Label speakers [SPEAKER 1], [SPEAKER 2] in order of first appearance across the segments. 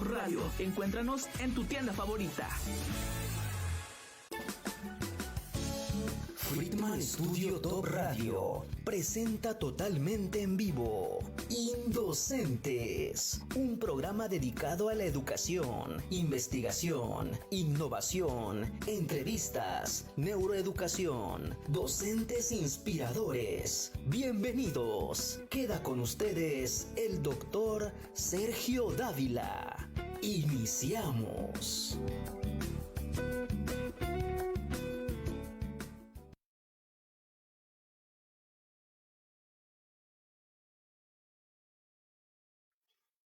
[SPEAKER 1] Top Radio. Encuéntranos en tu tienda favorita.
[SPEAKER 2] Friedman Studio Top Radio presenta totalmente en vivo Indocentes, un programa dedicado a la educación, investigación, innovación, entrevistas, neuroeducación, docentes inspiradores. Bienvenidos. Queda con ustedes el doctor Sergio Dávila. Iniciamos.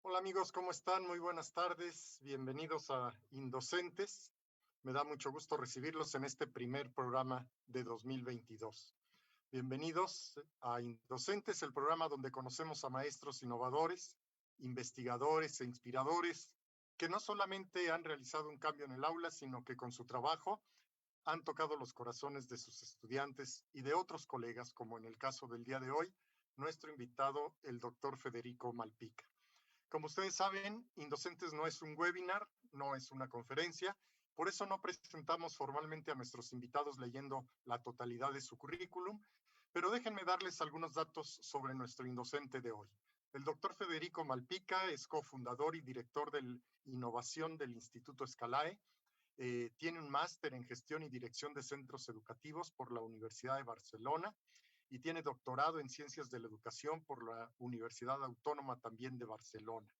[SPEAKER 3] Hola amigos, ¿cómo están? Muy buenas tardes. Bienvenidos a Indocentes. Me da mucho gusto recibirlos en este primer programa de 2022. Bienvenidos a Indocentes, el programa donde conocemos a maestros innovadores, investigadores e inspiradores que no solamente han realizado un cambio en el aula, sino que con su trabajo han tocado los corazones de sus estudiantes y de otros colegas, como en el caso del día de hoy, nuestro invitado, el doctor Federico Malpica. Como ustedes saben, Indocentes no es un webinar, no es una conferencia, por eso no presentamos formalmente a nuestros invitados leyendo la totalidad de su currículum, pero déjenme darles algunos datos sobre nuestro indocente de hoy. El doctor Federico Malpica es cofundador y director de innovación del Instituto Scalae, tiene un máster en gestión y dirección de centros educativos por la Universidad de Barcelona, y tiene doctorado en Ciencias de la Educación por la Universidad Autónoma también de Barcelona.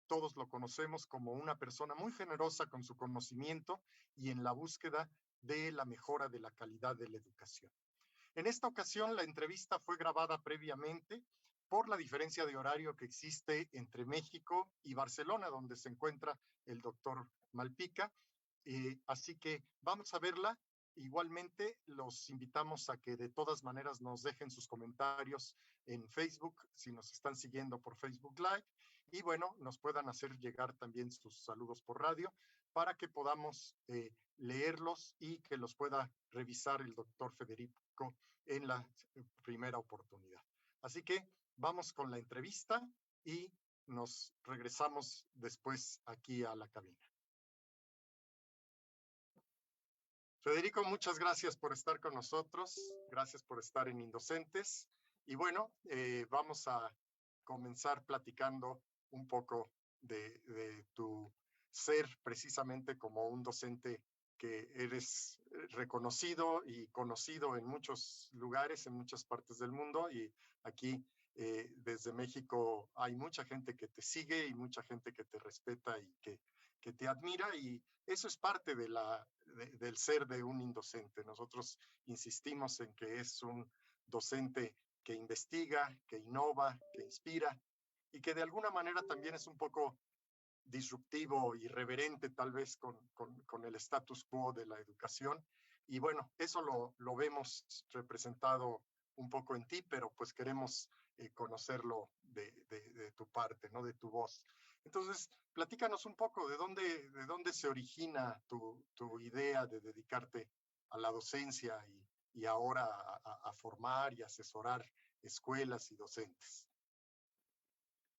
[SPEAKER 3] Todos lo conocemos como una persona muy generosa con su conocimiento y en la búsqueda de la mejora de la calidad de la educación. En esta ocasión, la entrevista fue grabada previamente por la diferencia de horario que existe entre México y Barcelona, donde se encuentra el doctor Malpica. Así que vamos a verla. Igualmente, los invitamos a que de todas maneras nos dejen sus comentarios en Facebook, si nos están siguiendo por Facebook Live, y bueno, nos puedan hacer llegar también sus saludos por radio para que podamos leerlos y que los pueda revisar el doctor Federico en la primera oportunidad. Así que vamos con la entrevista y nos regresamos después aquí a la cabina. Federico, muchas gracias por estar con nosotros, gracias por estar en Indocentes. Y bueno, vamos a comenzar platicando un poco de tu ser precisamente como un docente que eres reconocido y conocido en muchos lugares, en muchas partes del mundo, y aquí desde México hay mucha gente que te sigue y mucha gente que te respeta y que te admira, y eso es parte del ser de un indocente. Nosotros insistimos en que es un docente que investiga, que innova, que inspira y que de alguna manera también es un poco disruptivo, irreverente tal vez con el status quo de la educación. Y bueno, eso lo vemos representado un poco en ti, pero pues queremos conocerlo de tu parte, ¿no? De tu voz. Entonces, platícanos un poco de dónde se origina tu idea de dedicarte a la docencia y ahora a formar y asesorar escuelas y docentes.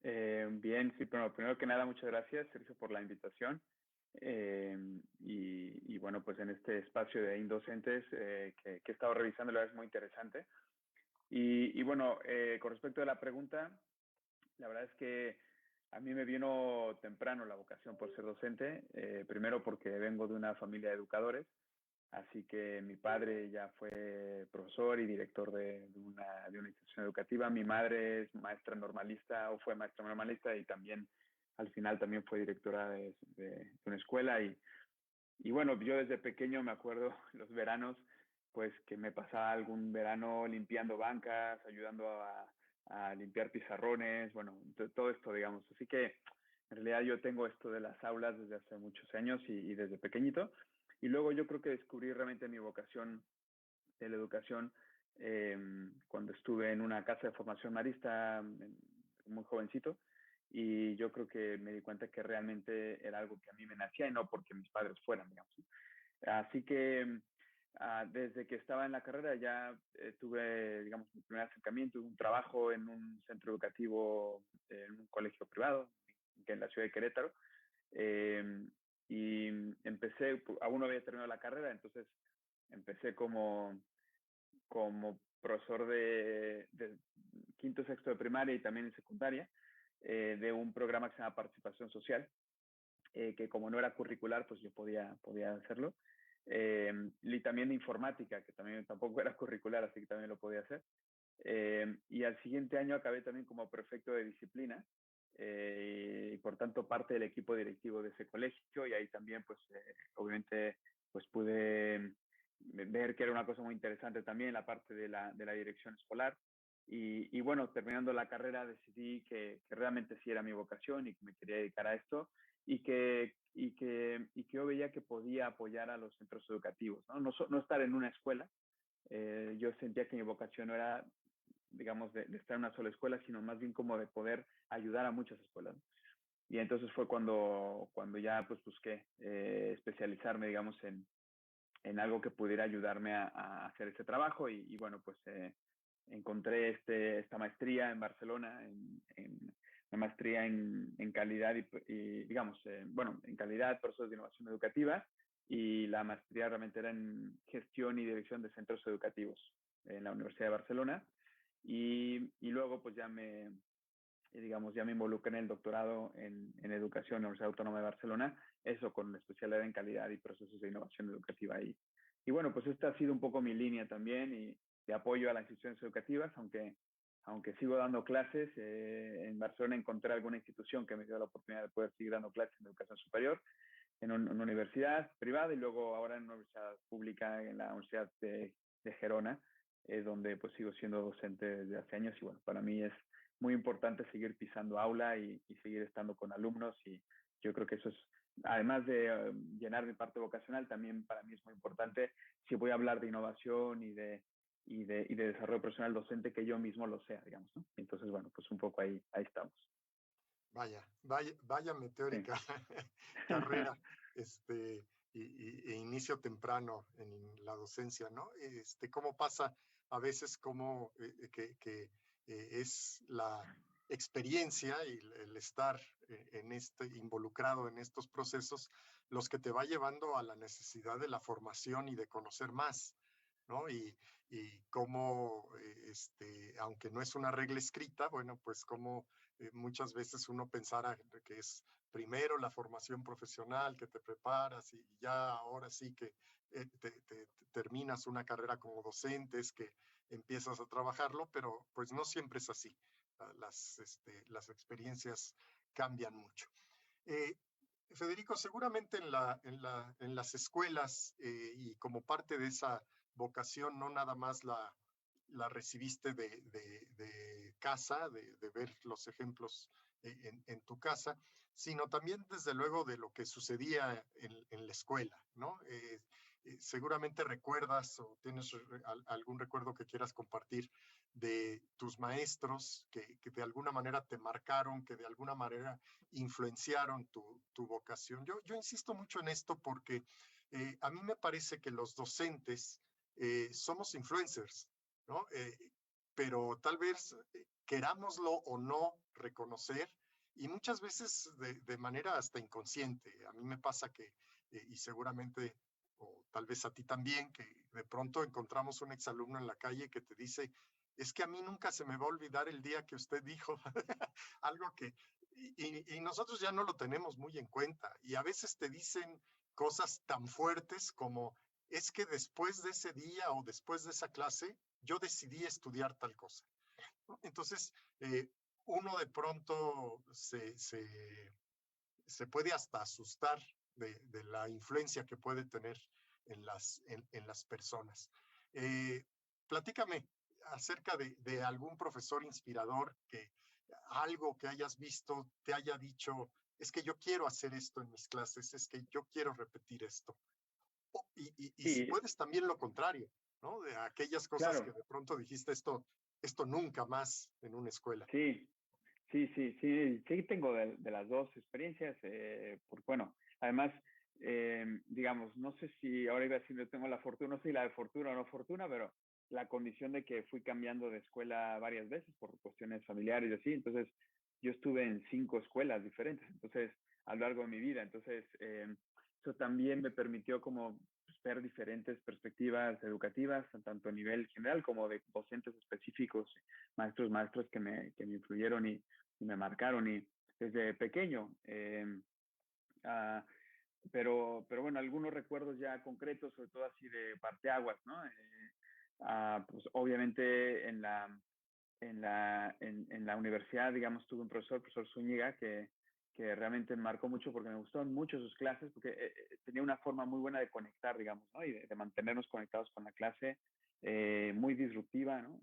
[SPEAKER 4] Bien, sí, pero primero que nada, muchas gracias, Sergio, por la invitación. Y bueno, pues en este espacio de Indocentes que he estado revisando, la verdad es muy interesante. Y bueno, con respecto a la pregunta, la verdad es que a mí me vino temprano la vocación por ser docente, primero porque vengo de una familia de educadores, así que mi padre ya fue profesor y director de una institución educativa. Mi madre es maestra normalista o fue maestra normalista y también al final también fue directora de una escuela. Y bueno, yo desde pequeño me acuerdo los veranos, pues que me pasaba algún verano limpiando bancas, ayudando a limpiar pizarrones, bueno, todo esto, digamos. Así que en realidad yo tengo esto de las aulas desde hace muchos años y desde pequeñito. Y luego yo creo que descubrí realmente mi vocación de la educación cuando estuve en una casa de formación marista muy jovencito. Y yo creo que me di cuenta que realmente era algo que a mí me nacía y no porque mis padres fueran, digamos. Así que desde que estaba en la carrera ya tuve, digamos, mi primer acercamiento, un trabajo en un centro educativo, en un colegio privado, en la ciudad de Querétaro. Y empecé, aún no había terminado la carrera, entonces empecé como profesor de quinto, sexto de primaria y también en secundaria, de un programa que se llama Participación Social, que como no era curricular, pues yo podía hacerlo. Y también de informática, que también tampoco era curricular, así que también lo podía hacer. Y al siguiente año acabé también como prefecto de disciplina, y por tanto parte del equipo directivo de ese colegio, y ahí también pues obviamente pues pude ver que era una cosa muy interesante también la parte de la dirección escolar. Y bueno, terminando la carrera decidí que realmente sí era mi vocación y que me quería dedicar a esto, y que yo veía que podía apoyar a los centros educativos, no estar en una escuela. Yo sentía que mi vocación no era, digamos, de estar en una sola escuela, sino más bien como de poder ayudar a muchas escuelas. Y entonces fue cuando ya pues busqué especializarme, digamos, en algo que pudiera ayudarme a hacer ese trabajo. Y bueno, pues encontré esta maestría en Barcelona, una maestría en calidad y digamos, bueno, en calidad, procesos de innovación educativa, y la maestría realmente era en gestión y dirección de centros educativos en la Universidad de Barcelona. Y luego pues ya me involucré en el doctorado en educación en la Universidad Autónoma de Barcelona, eso con especialidad en calidad y procesos de innovación educativa. Y bueno, pues esta ha sido un poco mi línea también, y de apoyo a las instituciones educativas, aunque sigo dando clases. En Barcelona encontré alguna institución que me dio la oportunidad de poder seguir dando clases en educación superior, en una universidad privada, y luego ahora en una universidad pública, en la Universidad de Gerona, donde pues sigo siendo docente desde hace años. Y bueno, para mí es muy importante seguir pisando aula y seguir estando con alumnos, y yo creo que eso es, además de llenar mi parte vocacional, también para mí es muy importante, si voy a hablar de innovación y de desarrollo personal docente, que yo mismo lo sea, digamos, ¿no? Entonces, bueno, pues un poco ahí estamos.
[SPEAKER 3] Vaya meteórica
[SPEAKER 4] Sí.
[SPEAKER 3] carrera, e inicio temprano en la docencia, ¿no? Cómo pasa a veces como es la experiencia y el estar involucrado en estos procesos los que te va llevando a la necesidad de la formación y de conocer más, ¿no? Y cómo, aunque no es una regla escrita, bueno, pues cómo muchas veces uno pensara que es primero la formación profesional, que te preparas y ya ahora sí que te terminas una carrera como docente, es que empiezas a trabajarlo, pero pues no siempre es así. Las experiencias cambian mucho. Eh, Federico, seguramente en las escuelas y como parte de esa vocación, no nada más la recibiste de casa, de ver los ejemplos en tu casa, sino también desde luego de lo que sucedía en la escuela, ¿no? Seguramente recuerdas o tienes algún recuerdo que quieras compartir de tus maestros que de alguna manera te marcaron, que de alguna manera influenciaron tu vocación. Yo insisto mucho en esto porque a mí me parece que los docentes somos influencers, ¿no? Pero tal vez querámoslo o no reconocer, y muchas veces de manera hasta inconsciente. A mí me pasa que, y seguramente, o tal vez a ti también, que de pronto encontramos un exalumno en la calle que te dice, es que a mí nunca se me va a olvidar el día que usted dijo algo que, y nosotros ya no lo tenemos muy en cuenta, y a veces te dicen cosas tan fuertes como, es que después de ese día o después de esa clase, yo decidí estudiar tal cosa. Entonces, uno de pronto se puede hasta asustar de la influencia que puede tener en las personas. Platícame acerca de algún profesor inspirador que algo que hayas visto te haya dicho, es que yo quiero hacer esto en mis clases, es que yo quiero repetir esto. Y si
[SPEAKER 4] Sí,
[SPEAKER 3] puedes también lo contrario, ¿no? De aquellas cosas que
[SPEAKER 4] claro.
[SPEAKER 3] de pronto dijiste, esto nunca más en una escuela.
[SPEAKER 4] Sí, sí, tengo de las dos experiencias, porque bueno, además, digamos, no sé si ahora iba a decir, yo tengo la fortuna, no sé si la de fortuna o no fortuna, pero la condición de que fui cambiando de escuela varias veces por cuestiones familiares y así. Entonces yo estuve en 5 escuelas diferentes, entonces, a lo largo de mi vida. Entonces, eso también me permitió como pues, ver diferentes perspectivas educativas, tanto a nivel general como de docentes específicos, maestros que me influyeron y me marcaron y desde pequeño. Uh, pero bueno, algunos recuerdos ya concretos, sobre todo así de parteaguas, ¿no? Pues obviamente en la universidad, digamos, tuve un profesor Zúñiga, que realmente me marcó mucho porque me gustaron mucho sus clases, porque tenía una forma muy buena de conectar, digamos, ¿no? Y de mantenernos conectados con la clase, muy disruptiva, ¿no?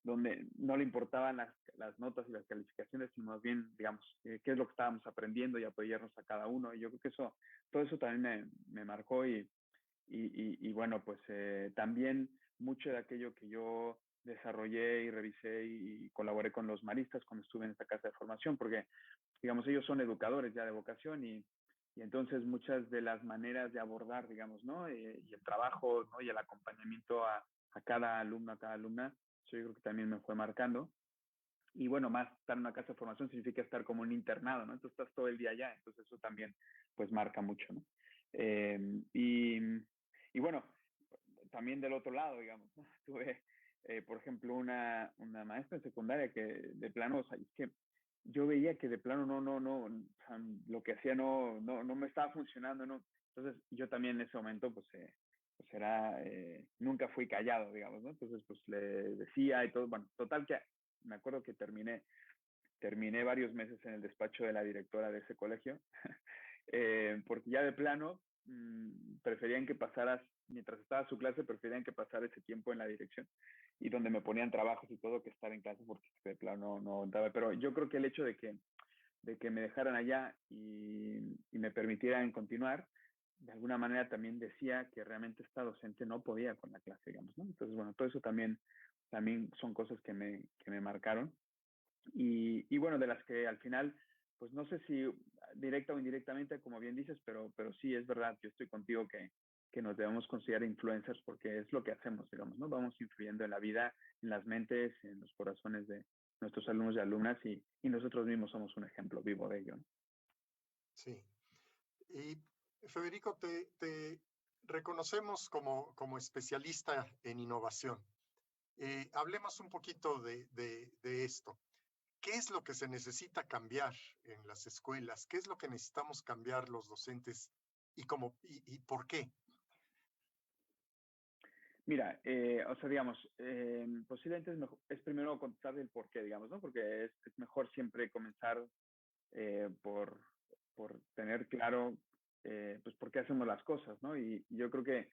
[SPEAKER 4] Donde no le importaban las notas y las calificaciones, sino más bien, digamos, qué es lo que estábamos aprendiendo y apoyarnos a cada uno. Y yo creo que todo eso también me marcó y bueno, pues también mucho de aquello que yo desarrollé y revisé y colaboré con los maristas cuando estuve en esta casa de formación, porque, digamos, ellos son educadores ya de vocación y entonces muchas de las maneras de abordar, digamos, ¿no? Y el trabajo, ¿no? Y el acompañamiento a cada alumno, a cada alumna, eso yo creo que también me fue marcando. Y bueno, más estar en una casa de formación significa estar como un internado, ¿no? Entonces estás todo el día allá, entonces eso también pues marca mucho, ¿no? Eh, y, y bueno, también del otro lado, digamos, ¿no? Tuve, por ejemplo, una maestra en secundaria que de plano, o sea, es que yo veía que de plano no, o sea, lo que hacía no me estaba funcionando, ¿no? Entonces yo también en ese momento, pues era, nunca fui callado, digamos, ¿no? Entonces, pues le decía y todo, bueno, total que me acuerdo que terminé varios meses en el despacho de la directora de ese colegio, porque ya de plano preferían que pasaras, mientras estaba su clase, preferían que pasara ese tiempo en la dirección y donde me ponían trabajos y todo que estar en clase porque de plano no daba. Pero yo creo que el hecho de que me dejaran allá y me permitieran continuar, de alguna manera también decía que realmente esta docente no podía con la clase, digamos, ¿no? Entonces, bueno, todo eso también son cosas que me marcaron y bueno, de las que al final, pues no sé si directa o indirectamente, como bien dices, pero sí es verdad, yo estoy contigo que nos debemos considerar influencers porque es lo que hacemos, digamos, ¿no? Vamos influyendo en la vida, en las mentes, en los corazones de nuestros alumnos y alumnas y nosotros mismos somos un ejemplo vivo de ello, ¿no?
[SPEAKER 3] Sí. Y Federico, te reconocemos como especialista en innovación. Hablemos un poquito de esto. ¿Qué es lo que se necesita cambiar en las escuelas? ¿Qué es lo que necesitamos cambiar los docentes y por qué?
[SPEAKER 4] Mira, o sea, digamos, posiblemente es primero contar el por qué, digamos, ¿no? Porque es mejor siempre comenzar eh, por, por tener claro, pues, por qué hacemos las cosas, ¿no? Y yo creo que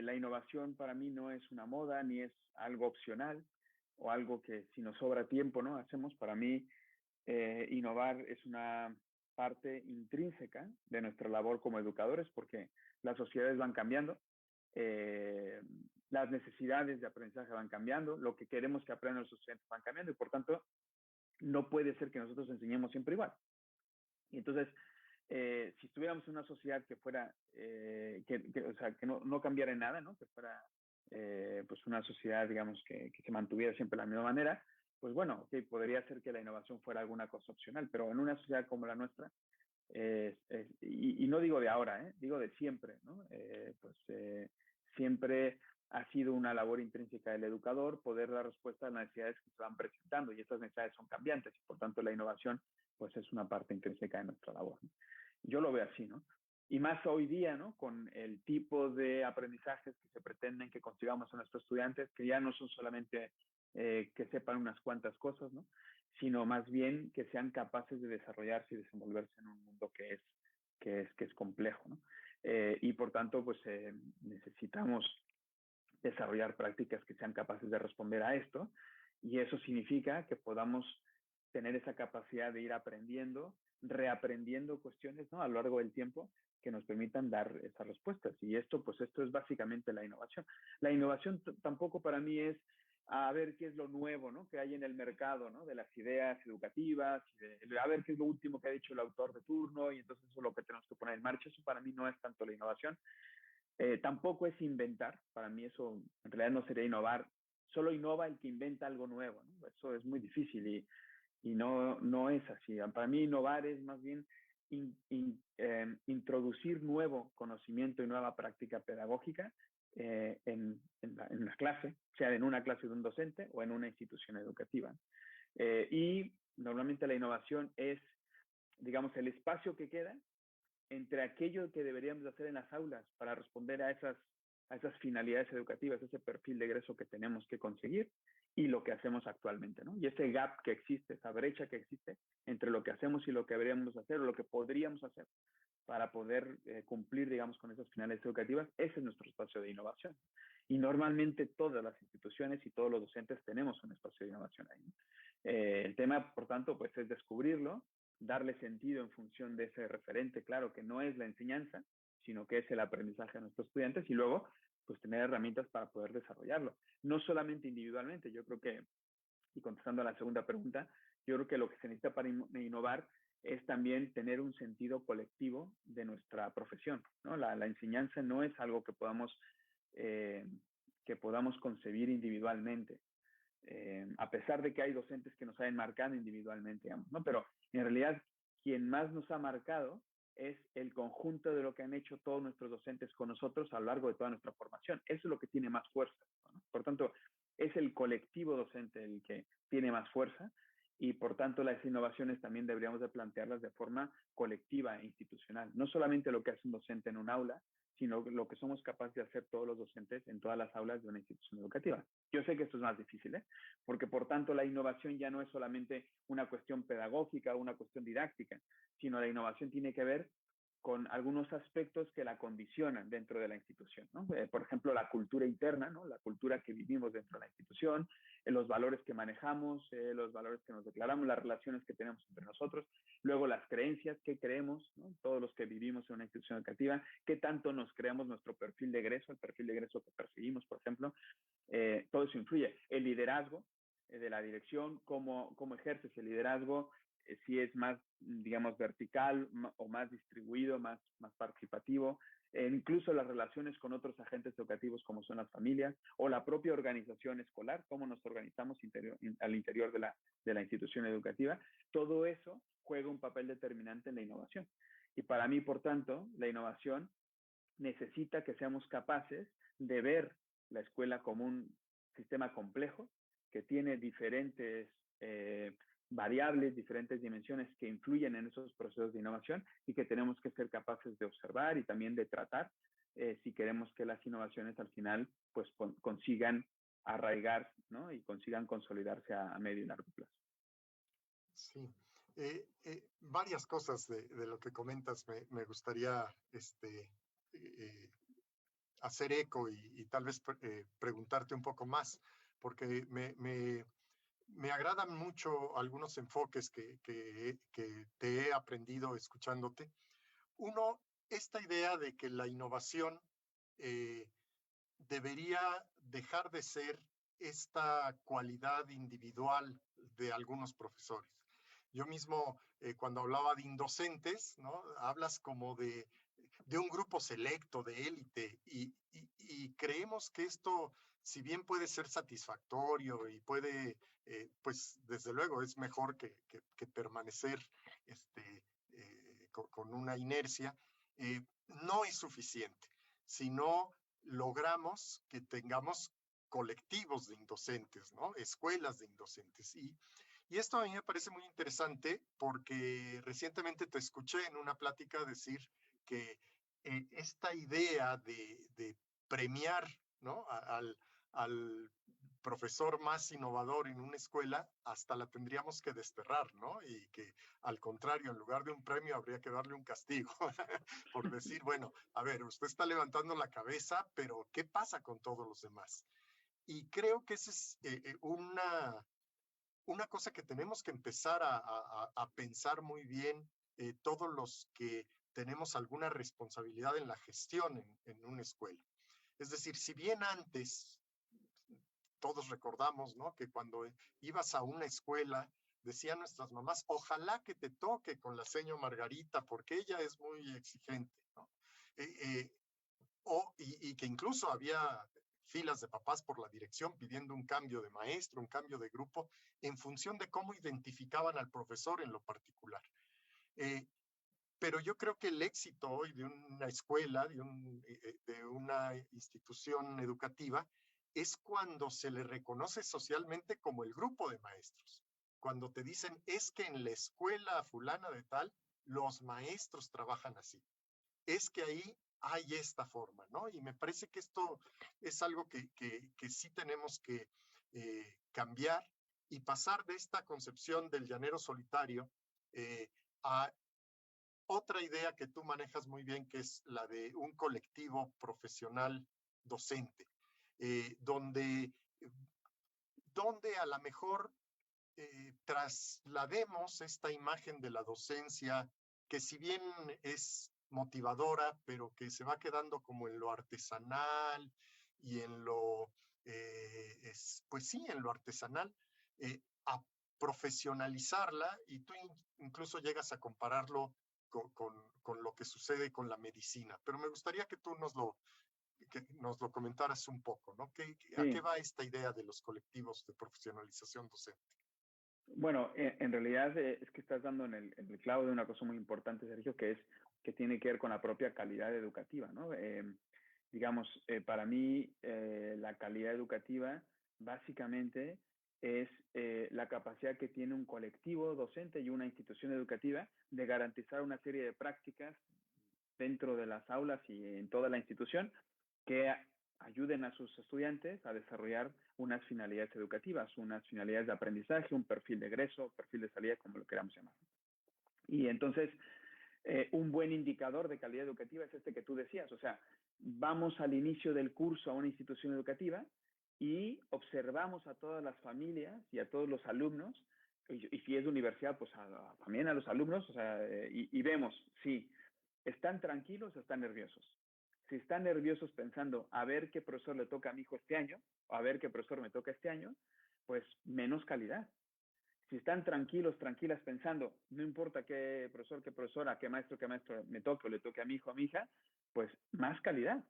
[SPEAKER 4] la innovación para mí no es una moda ni es algo opcional o algo que si nos sobra tiempo, ¿no? Hacemos. Para mí, innovar es una parte intrínseca de nuestra labor como educadores porque las sociedades van cambiando, eh, las necesidades de aprendizaje van cambiando, lo que queremos que aprendan los estudiantes van cambiando y por tanto no puede ser que nosotros enseñemos siempre igual. Y entonces, si estuviéramos en una sociedad que fuera, o sea, que no cambiara en nada, ¿no? Que fuera pues una sociedad, digamos, que se mantuviera siempre de la misma manera, pues bueno, okay, podría ser que la innovación fuera alguna cosa opcional, pero en una sociedad como la nuestra, y no digo de ahora, digo de siempre, ¿no? Siempre ha sido una labor intrínseca del educador poder dar respuesta a las necesidades que se van presentando y estas necesidades son cambiantes y por tanto la innovación pues es una parte intrínseca de nuestra labor, ¿no? Yo lo veo así, ¿no? Y más hoy día, ¿no? Con el tipo de aprendizajes que se pretenden que consigamos a nuestros estudiantes, que ya no son solamente que sepan unas cuantas cosas, ¿no? Sino más bien que sean capaces de desarrollarse y desenvolverse en un mundo que es complejo, ¿no? Y por tanto, pues necesitamos desarrollar prácticas que sean capaces de responder a esto y eso significa que podamos tener esa capacidad de ir aprendiendo, reaprendiendo cuestiones, ¿no? A lo largo del tiempo que nos permitan dar esas respuestas. Y esto, pues esto es básicamente la innovación. La innovación tampoco para mí es a ver qué es lo nuevo, ¿no? Que hay en el mercado, ¿no? De las ideas educativas, a ver qué es lo último que ha dicho el autor de turno y entonces eso es lo que tenemos que poner en marcha. Eso para mí no es tanto la innovación. Tampoco es inventar, para mí eso en realidad no sería innovar, solo innova el que inventa algo nuevo, ¿no? Eso es muy difícil Y no es así. Para mí innovar es más bien introducir nuevo conocimiento y nueva práctica pedagógica en la clase, sea en una clase de un docente o en una institución educativa. Y normalmente la innovación es, digamos, el espacio que queda entre aquello que deberíamos hacer en las aulas para responder a esas finalidades educativas, ese perfil de egreso que tenemos que conseguir y lo que hacemos actualmente, ¿no? Y ese gap que existe, esa brecha que existe entre lo que hacemos y lo que deberíamos hacer o lo que podríamos hacer para poder cumplir, digamos, con esas finalidades educativas, ese es nuestro espacio de innovación. Y normalmente todas las instituciones y todos los docentes tenemos un espacio de innovación ahí. El tema, por tanto, pues es descubrirlo, darle sentido en función de ese referente, claro, que no es la enseñanza, sino que es el aprendizaje de nuestros estudiantes y luego, pues tener herramientas para poder desarrollarlo. No solamente individualmente, yo creo que, y contestando a la segunda pregunta, yo creo que lo que se necesita para innovar es también tener un sentido colectivo de nuestra profesión, ¿no? La enseñanza no es algo que podamos concebir individualmente. A pesar de que hay docentes que nos hayan marcado individualmente, digamos, ¿no? Pero en realidad quien más nos ha marcado es el conjunto de lo que han hecho todos nuestros docentes con nosotros a lo largo de toda nuestra formación. Eso es lo que tiene más fuerza, ¿no? Por tanto, es el colectivo docente el que tiene más fuerza y por tanto las innovaciones también deberíamos de plantearlas de forma colectiva e institucional. No solamente lo que hace un docente en un aula, sino lo que somos capaces de hacer todos los docentes en todas las aulas de una institución educativa. Yo sé que esto es más difícil, porque por tanto la innovación ya no es solamente una cuestión pedagógica o una cuestión didáctica, sino la innovación tiene que ver con algunos aspectos que la condicionan dentro de la institución, ¿no? Por ejemplo, la cultura interna, ¿no? La cultura que vivimos dentro de la institución, los valores que manejamos, los valores que nos declaramos, las relaciones que tenemos entre nosotros, luego las creencias que creemos, ¿no? Todos los que vivimos en una institución educativa, qué tanto nos creamos nuestro perfil de egreso, el perfil de egreso que perseguimos, por ejemplo, todo eso influye. El liderazgo de la dirección, cómo ejerces el liderazgo, si es más, digamos, vertical o más distribuido, más participativo, incluso las relaciones con otros agentes educativos como son las familias o la propia organización escolar, cómo nos organizamos al interior de la institución educativa, todo eso juega un papel determinante en la innovación. Y para mí, por tanto, la innovación necesita que seamos capaces de ver la escuela como un sistema complejo que tiene diferentes variables, diferentes dimensiones que influyen en esos procesos de innovación y que tenemos que ser capaces de observar y también de tratar si queremos que las innovaciones al final pues consigan arraigar, ¿no? Y consigan consolidarse a medio y largo plazo.
[SPEAKER 3] Sí, varias cosas de lo que comentas me gustaría hacer eco y tal vez preguntarte un poco más, porque me agradan mucho algunos enfoques que te he aprendido escuchándote. Uno, esta idea de que la innovación eh, debería dejar de ser esta cualidad individual de algunos profesores. Yo mismo, cuando hablaba de indocentes, ¿no? Hablas como de un grupo selecto, de élite, y creemos que esto, si bien puede ser satisfactorio y puede, pues desde luego es mejor que permanecer con una inercia, no es suficiente, sino logramos que tengamos colectivos de indocentes, ¿no? Escuelas de indocentes. Y esto a mí me parece muy interesante porque recientemente te escuché en una plática decir que esta idea de premiar, ¿no? al profesor más innovador en una escuela, hasta la tendríamos que desterrar, ¿no? Y que al contrario, en lugar de un premio, habría que darle un castigo, por decir, bueno, a ver, usted está levantando la cabeza, pero ¿qué pasa con todos los demás? Y creo que esa es una cosa que tenemos que empezar a pensar muy bien todos los que tenemos alguna responsabilidad en la gestión en una escuela. Es decir, si bien antes todos recordamos, ¿no? Que cuando ibas a una escuela, decían nuestras mamás, ojalá que te toque con la señora Margarita, porque ella es muy exigente, ¿no? Y que incluso había filas de papás por la dirección pidiendo un cambio de maestro, un cambio de grupo, en función de cómo identificaban al profesor en lo particular. Pero yo creo que el éxito hoy de una escuela, de una institución educativa, es cuando se le reconoce socialmente como el grupo de maestros. Cuando te dicen, es que en la escuela fulana de tal, los maestros trabajan así. Es que ahí hay esta forma, ¿no? Y me parece que esto es algo que sí tenemos que cambiar y pasar de esta concepción del llanero solitario a otra idea que tú manejas muy bien, que es la de un colectivo profesional docente, donde a lo mejor traslademos esta imagen de la docencia, que si bien es motivadora, pero que se va quedando como en lo artesanal y en lo, pues sí, en lo artesanal, a profesionalizarla, y tú incluso llegas a compararlo con lo que sucede con la medicina. Pero me gustaría que tú que nos lo comentaras un poco, ¿no? ¿A qué
[SPEAKER 4] Sí.
[SPEAKER 3] va esta idea de los colectivos de profesionalización docente?
[SPEAKER 4] Bueno, en realidad es que estás dando en el clavo de una cosa muy importante, Sergio, que tiene que ver con la propia calidad educativa, ¿no? Digamos, para mí la calidad educativa básicamente es la capacidad que tiene un colectivo docente y una institución educativa de garantizar una serie de prácticas dentro de las aulas y en toda la institución que ayuden a sus estudiantes a desarrollar unas finalidades educativas, unas finalidades de aprendizaje, un perfil de egreso, perfil de salida, como lo queramos llamar. Y entonces, un buen indicador de calidad educativa es este que tú decías, o sea, vamos al inicio del curso a una institución educativa y observamos a todas las familias y a todos los alumnos, y si es de universidad, pues también a los alumnos, o sea, y vemos si están tranquilos o están nerviosos. Si están nerviosos pensando a ver qué profesor le toca a mi hijo este año, o a ver qué profesor me toca este año, pues menos calidad. Si están tranquilos, tranquilas pensando, no importa qué profesor, qué profesora, qué maestro me toque o le toque a mi hijo o a mi hija, pues más calidad.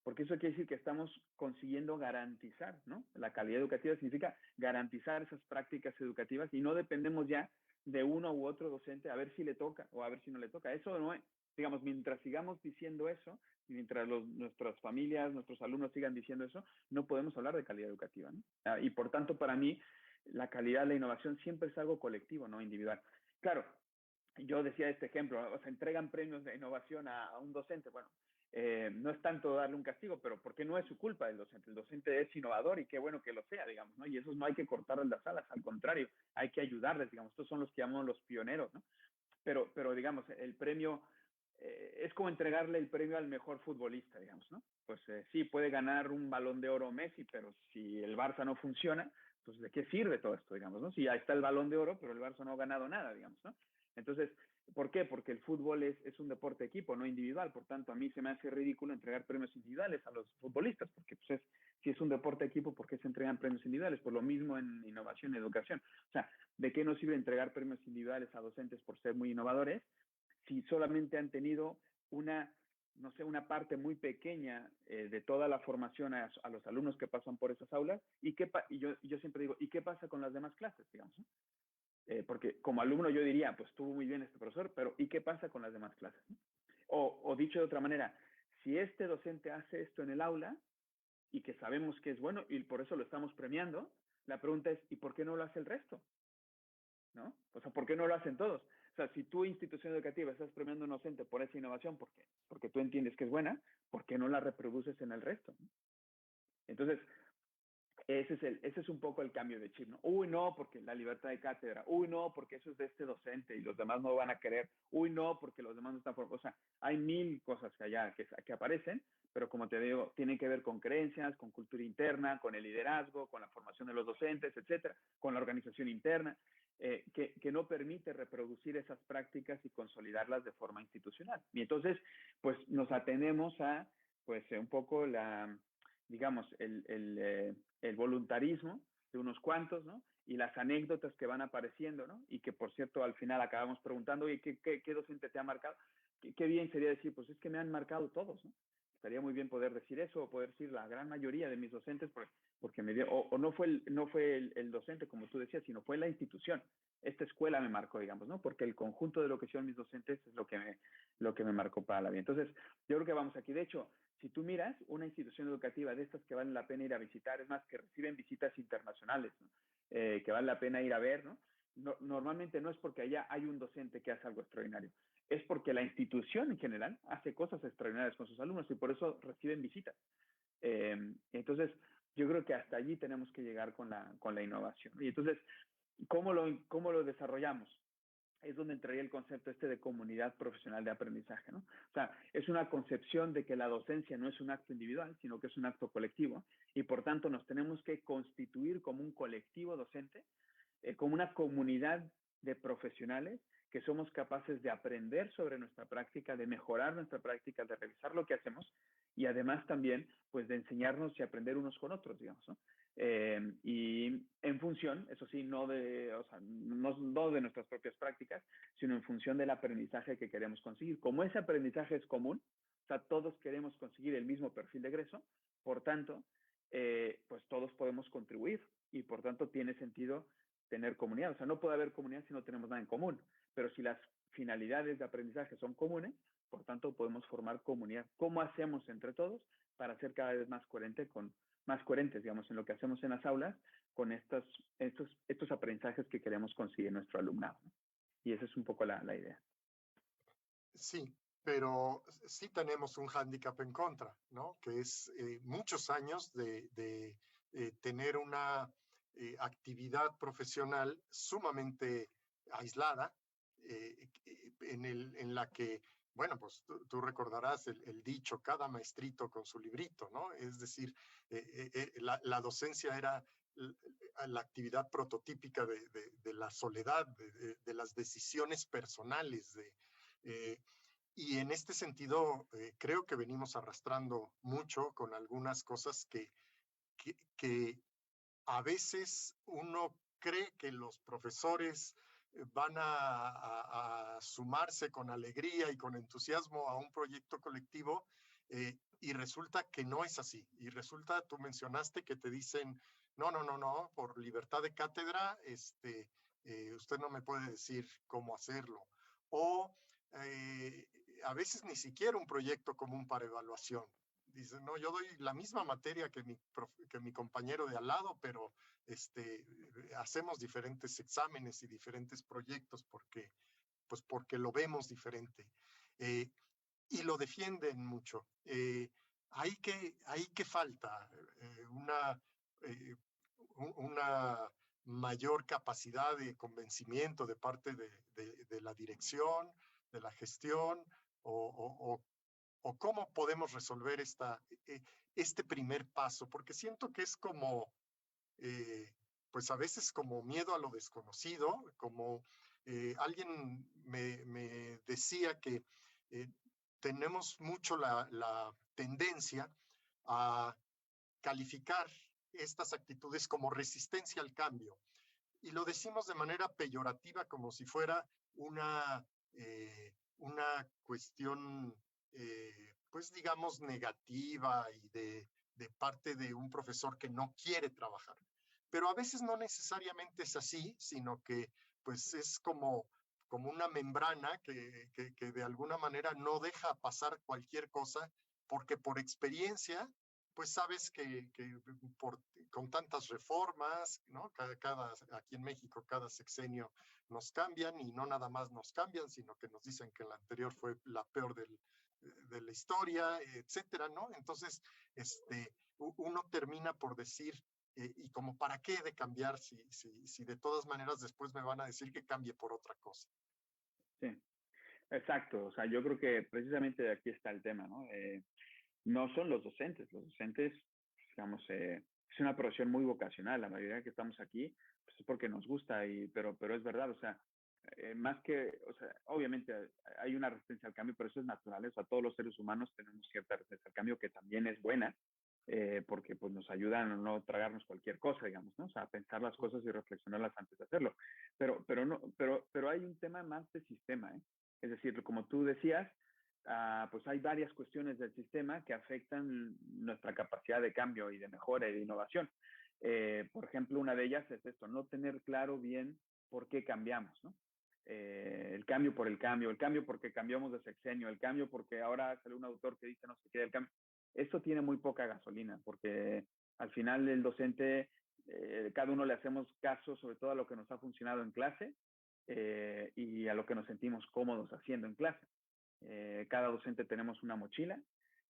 [SPEAKER 4] Porque eso quiere decir que estamos consiguiendo garantizar, ¿no? La calidad educativa significa garantizar esas prácticas educativas y no dependemos ya de uno u otro docente a ver si le toca o a ver si no le toca. Eso no es, digamos, mientras sigamos diciendo eso, mientras nuestras familias, nuestros alumnos sigan diciendo eso, no podemos hablar de calidad educativa, ¿no? Y por tanto, para mí, la calidad de la innovación siempre es algo colectivo, no individual. Claro, yo decía este ejemplo, o sea, entregan premios de innovación a un docente. Bueno, no es tanto darle un castigo, pero porque no es su culpa del docente. El docente es innovador y qué bueno que lo sea, digamos, ¿no? Y esos no hay que cortarles las alas, al contrario, hay que ayudarles, digamos. Estos son los que llamamos los pioneros, ¿no? Pero digamos, el premio es como entregarle el premio al mejor futbolista, digamos, ¿no? Pues sí, puede ganar un Balón de Oro Messi, pero si el Barça no funciona, pues ¿de qué sirve todo esto, digamos, ¿no? Si ya está el Balón de Oro, pero el Barça no ha ganado nada, digamos, ¿no? Entonces, ¿por qué? Porque el fútbol es un deporte de equipo, no individual. Por tanto, a mí se me hace ridículo entregar premios individuales a los futbolistas, porque pues si es un deporte de equipo, ¿por qué se entregan premios individuales? Por lo mismo en innovación y educación. O sea, ¿de qué nos sirve entregar premios individuales a docentes por ser muy innovadores si solamente han tenido una, no sé, una parte muy pequeña de toda la formación a los alumnos que pasan por esas aulas? Y yo siempre digo, ¿y qué pasa con las demás clases, digamos, ¿no? Porque como alumno yo diría, pues estuvo muy bien este profesor, pero ¿y qué pasa con las demás clases? O dicho de otra manera, si este docente hace esto en el aula y que sabemos que es bueno y por eso lo estamos premiando, la pregunta es, ¿y por qué no lo hace el resto? ¿No? O sea, ¿por qué no lo hacen todos? O sea, si tu institución educativa estás premiando a un docente por esa innovación, porque tú entiendes que es buena, ¿por qué no la reproduces en el resto? Entonces, ese es un poco el cambio de chip, ¿no? Uy, no, porque la libertad de cátedra. Uy, no, porque eso es de este docente y los demás no van a querer. Uy, no, porque los demás no están por... O sea, hay mil cosas que aparecen, pero como te digo, tienen que ver con creencias, con cultura interna, con el liderazgo, con la formación de los docentes, etcétera, con la organización interna, que no permite reproducir esas prácticas y consolidarlas de forma institucional. Y entonces, pues nos atenemos a, pues, un poco digamos, el voluntarismo de unos cuantos, ¿no? Y las anécdotas que van apareciendo, ¿no? Y que, por cierto, al final acabamos preguntando, oye, ¿qué docente te ha marcado? Qué bien sería decir, pues es que me han marcado todos, ¿no? estaría muy bien poder decir eso, o poder decir la gran mayoría de mis docentes, porque me dio, o no fue el docente, como tú decías, sino fue la institución. Esta escuela me marcó, digamos, ¿no? Porque el conjunto de lo que hicieron mis docentes es lo que me marcó para la vida. Entonces, yo creo que vamos aquí. De hecho, si tú miras una institución educativa de estas que vale la pena ir a visitar, es más, que reciben visitas internacionales, ¿no? Que vale la pena ir a ver, ¿no? Normalmente no es porque allá hay un docente que hace algo extraordinario, es porque la institución en general hace cosas extraordinarias con sus alumnos y por eso reciben visitas. Entonces, yo creo que hasta allí tenemos que llegar con la innovación. Y entonces, ¿cómo lo desarrollamos? Es donde entraría el concepto de comunidad profesional de aprendizaje, ¿no? O sea, es una concepción de que la docencia no es un acto individual, sino que es un acto colectivo y por tanto nos tenemos que constituir como un colectivo docente, como una comunidad de profesionales que somos capaces de aprender sobre nuestra práctica, de mejorar nuestra práctica, de revisar lo que hacemos y además también pues de enseñarnos y aprender unos con otros, digamos, ¿no? Y en función, eso sí, no de nuestras propias prácticas, sino en función del aprendizaje que queremos conseguir. Como ese aprendizaje es común, o sea, todos queremos conseguir el mismo perfil de egreso, por tanto, pues todos podemos contribuir y por tanto tiene sentido tener comunidad. O sea, no puede haber comunidad si no tenemos nada en común, pero si las finalidades de aprendizaje son comunes, por tanto podemos formar comunidad. ¿Cómo hacemos entre todos para ser cada vez más coherentes, digamos, en lo que hacemos en las aulas con estos aprendizajes que queremos conseguir en nuestro alumnado, ¿no? Y esa es un poco la idea.
[SPEAKER 3] Sí, pero sí tenemos un hándicap en contra, ¿no? Que es muchos años de tener una actividad profesional sumamente aislada, en la que, bueno, pues tú recordarás el dicho, cada maestrito con su librito, ¿no? Es decir, la docencia era la actividad prototípica de la soledad, de las decisiones personales, y en este sentido, creo que venimos arrastrando mucho con algunas cosas que a veces uno cree que los profesores van a sumarse con alegría y con entusiasmo a un proyecto colectivo, y resulta que no es así. Y resulta, tú mencionaste que te dicen, no, por libertad de cátedra, usted no me puede decir cómo hacerlo. O a veces ni siquiera un proyecto común para evaluación. Dice, no, yo doy la misma materia que mi compañero de al lado, pero hacemos diferentes exámenes y diferentes proyectos porque lo vemos diferente. Y lo defienden mucho. Ahí que falta eh, una mayor capacidad de convencimiento de parte de la dirección, de la gestión, o cómo podemos resolver este primer paso, porque siento que es como, pues a veces como miedo a lo desconocido, como alguien me decía que tenemos mucho la tendencia a calificar estas actitudes como resistencia al cambio. Y lo decimos de manera peyorativa, como si fuera una cuestión, pues digamos, negativa y de parte de un profesor que no quiere trabajar. Pero a veces no necesariamente es así, sino que pues es como una membrana que de alguna manera no deja pasar cualquier cosa, porque por experiencia pues sabes que con tantas reformas, ¿no? Aquí en México cada sexenio nos cambian, y no nada más nos cambian, sino que nos dicen que la anterior fue la peor de la historia, etcétera, ¿no? Entonces, uno termina por decir, y como para qué de cambiar si de todas maneras después me van a decir que cambie por otra cosa.
[SPEAKER 4] Sí, exacto. O sea, yo creo que precisamente de aquí está el tema, ¿no? No son los docentes, digamos, es una profesión muy vocacional. La mayoría que estamos aquí pues es porque nos gusta, pero es verdad, o sea, más que, o sea, obviamente hay una resistencia al cambio, pero eso es natural. O sea, todos los seres humanos tenemos cierta resistencia al cambio que también es buena, porque pues nos ayuda a no tragarnos cualquier cosa, digamos, ¿no? O sea, a pensar las cosas y reflexionarlas antes de hacerlo. Pero hay un tema más de sistema, ¿eh? Es decir, como tú decías, pues hay varias cuestiones del sistema que afectan nuestra capacidad de cambio y de mejora y de innovación. Por ejemplo, una de ellas es esto, no tener claro bien por qué cambiamos, ¿no? El cambio por el cambio porque cambiamos de sexenio, el cambio porque ahora sale un autor que dice no sé qué del cambio. Esto tiene muy poca gasolina, porque al final el docente, cada uno le hacemos caso sobre todo a lo que nos ha funcionado en clase y a lo que nos sentimos cómodos haciendo en clase. Cada docente tenemos una mochila,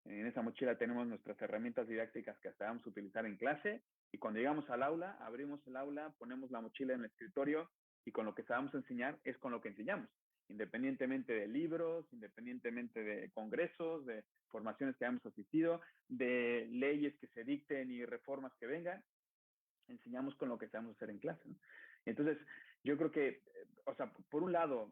[SPEAKER 4] en esa mochila tenemos nuestras herramientas didácticas que vamos a utilizar en clase y cuando llegamos al aula, abrimos el aula, ponemos la mochila en el escritorio y con lo que sabemos enseñar es con lo que enseñamos, independientemente de libros, independientemente de congresos, de formaciones que hayamos asistido, de leyes que se dicten y reformas que vengan, enseñamos con lo que sabemos hacer en clase, ¿no? Entonces, yo creo que, o sea, por un lado,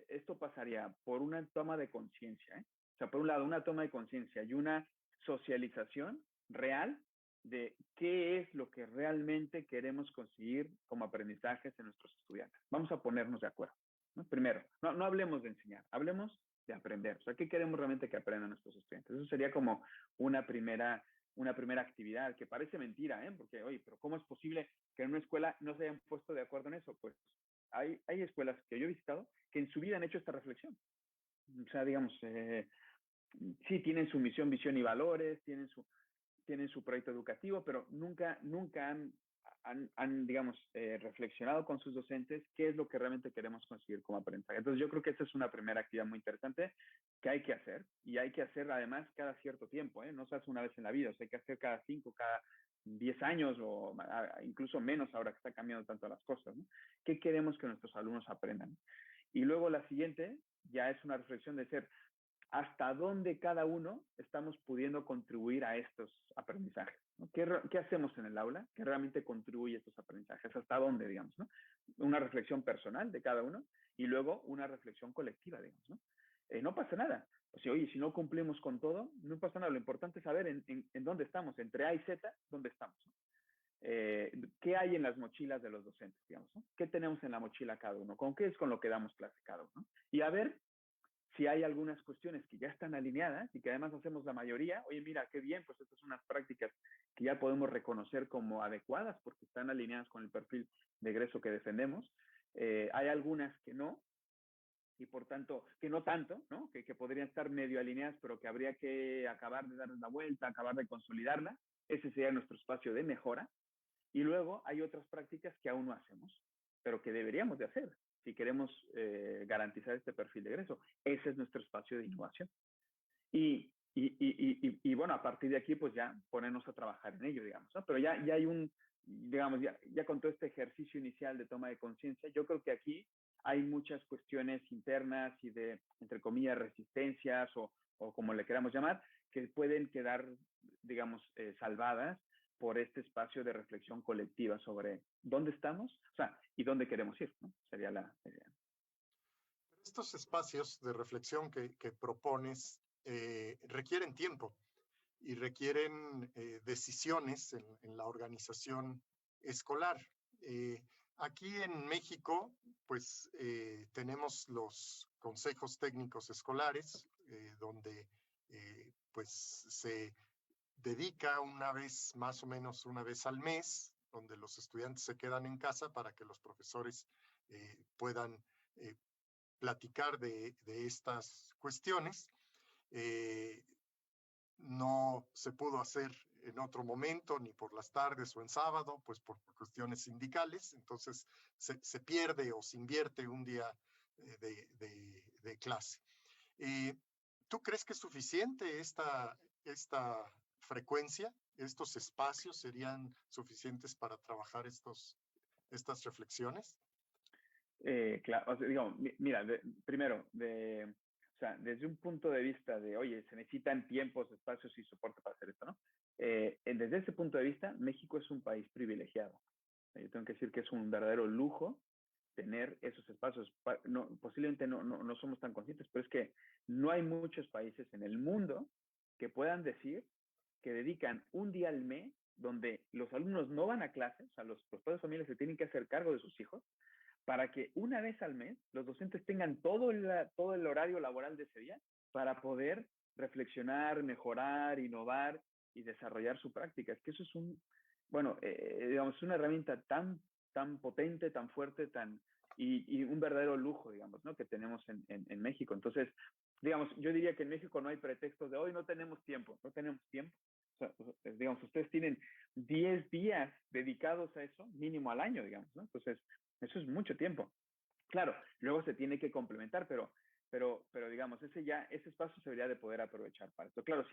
[SPEAKER 4] esto pasaría por una toma de conciencia, ¿eh? O sea, por un lado, una toma de conciencia y una socialización real de qué es lo que realmente queremos conseguir como aprendizajes en nuestros estudiantes. Vamos a ponernos de acuerdo, ¿no? Primero, no hablemos de enseñar, hablemos de aprender. O sea, ¿qué queremos realmente que aprendan nuestros estudiantes? Eso sería como una primera actividad, que parece mentira, ¿eh? Porque, oye, pero ¿cómo es posible que en una escuela no se hayan puesto de acuerdo en eso? Pues hay escuelas que yo he visitado que en su vida han hecho esta reflexión. O sea, digamos, sí tienen su misión, visión y valores, tienen su proyecto educativo, pero nunca han digamos, reflexionado con sus docentes qué es lo que realmente queremos conseguir como aprendizaje. Entonces, yo creo que esa es una primera actividad muy interesante que hay que hacer, y hay que hacer además cada cierto tiempo, ¿eh? No se hace una vez en la vida, o sea, hay que hacer cada 5, cada 10 años o incluso menos ahora que está cambiando tanto las cosas, ¿no? ¿Qué queremos que nuestros alumnos aprendan? Y luego la siguiente ya es una reflexión de ser, hasta dónde cada uno estamos pudiendo contribuir a estos aprendizajes, ¿no? ¿Qué hacemos en el aula que realmente contribuye a estos aprendizajes? ¿Hasta dónde, digamos, ¿no? Una reflexión personal de cada uno y luego una reflexión colectiva, digamos, ¿no? No pasa nada. O sea, oye, si no cumplimos con todo, no pasa nada. Lo importante es saber en dónde estamos, entre A y Z, dónde estamos, ¿no? ¿Qué hay en las mochilas de los docentes, digamos, ¿no? ¿Qué tenemos en la mochila cada uno? ¿Con qué es con lo que damos clase cada uno, ¿no? Y a ver si hay algunas cuestiones que ya están alineadas y que además hacemos la mayoría, oye, mira, qué bien, pues estas son unas prácticas que ya podemos reconocer como adecuadas porque están alineadas con el perfil de egreso que defendemos. Hay algunas que no, y por tanto, que no tanto, ¿no? Que podrían estar medio alineadas, pero que habría que acabar de darles la vuelta, acabar de consolidarla. Ese sería nuestro espacio de mejora. Y luego hay otras prácticas que aún no hacemos, pero que deberíamos de hacer si queremos garantizar este perfil de egreso. Ese es nuestro espacio de innovación. Y bueno, a partir de aquí, pues ya ponernos a trabajar en ello, digamos, ¿no? Pero ya hay digamos, ya con todo este ejercicio inicial de toma de conciencia, yo creo que aquí hay muchas cuestiones internas y de, entre comillas, resistencias o como le queramos llamar, que pueden quedar, digamos, salvadas por este espacio de reflexión colectiva sobre dónde estamos, o sea, y dónde queremos ir, ¿no? Sería la idea.
[SPEAKER 3] Estos espacios de reflexión que propones requieren tiempo y requieren decisiones en la organización escolar. Aquí en México, pues tenemos los consejos técnicos escolares, donde pues se dedica más o menos una vez al mes, donde los estudiantes se quedan en casa para que los profesores puedan eh, platicar de estas cuestiones. No se pudo hacer en otro momento, ni por las tardes o en sábado, pues por cuestiones sindicales, entonces se pierde o se invierte un día de clase. ¿Tú crees que es suficiente esta frecuencia? ¿Estos espacios serían suficientes para trabajar estas reflexiones?
[SPEAKER 4] Claro, o sea, digamos, mira, primero, o sea, desde un punto de vista de, oye, se necesitan tiempos, espacios y soporte para hacer esto, ¿no? Desde ese punto de vista, México es un país privilegiado. Yo tengo que decir que es un verdadero lujo tener esos espacios. Posiblemente no somos tan conscientes, pero es que no hay muchos países en el mundo que puedan decir que dedican un día al mes donde los alumnos no van a clases, o sea, los padres de familia se tienen que hacer cargo de sus hijos, para que una vez al mes los docentes tengan todo el horario laboral de ese día para poder reflexionar, mejorar, innovar y desarrollar su práctica. Es que eso es digamos, es una herramienta tan potente, tan fuerte, y un verdadero lujo, digamos, ¿no? Que tenemos en México. Entonces, digamos, yo diría que en México no hay pretextos de hoy no tenemos tiempo. O sea, digamos, ustedes tienen 10 días dedicados a eso, mínimo al año, digamos, ¿no? Entonces, eso es mucho tiempo. Claro, luego se tiene que complementar, pero digamos, ese espacio se debería de poder aprovechar para esto. Claro,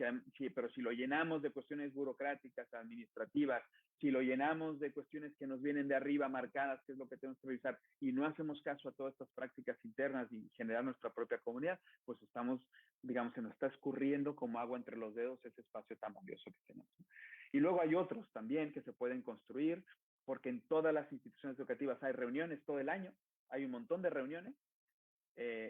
[SPEAKER 4] pero si lo llenamos de cuestiones burocráticas, administrativas, si lo llenamos de cuestiones que nos vienen de arriba marcadas, que es lo que tenemos que revisar, y no hacemos caso a todas estas prácticas internas y generar nuestra propia comunidad, pues digamos, se nos está escurriendo como agua entre los dedos ese espacio tan valioso que tenemos. Y luego hay otros también que se pueden construir, porque en todas las instituciones educativas hay reuniones todo el año, hay un montón de reuniones,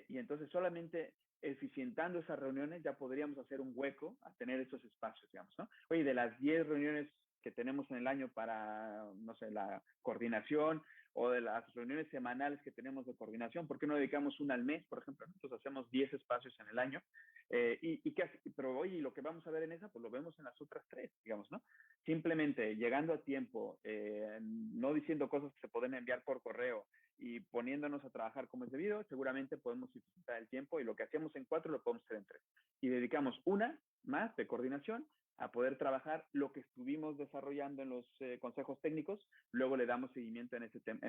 [SPEAKER 4] y entonces solamente eficientando esas reuniones ya podríamos hacer un hueco a tener esos espacios, digamos, ¿no? Oye, de las 10 reuniones que tenemos en el año para, no sé, la coordinación o de las reuniones semanales que tenemos de coordinación, ¿por qué no dedicamos una al mes, por ejemplo? Entonces hacemos 10 espacios en el año, pero oye, lo que vamos a ver en esa, pues lo vemos en las otras 3, digamos, ¿no? Simplemente llegando a tiempo, no diciendo cosas que se pueden enviar por correo, y poniéndonos a trabajar como es debido, seguramente podemos utilizar el tiempo y lo que hacíamos en 4 lo podemos hacer en 3. Y dedicamos una más de coordinación a poder trabajar lo que estuvimos desarrollando en los consejos técnicos, luego le damos seguimiento en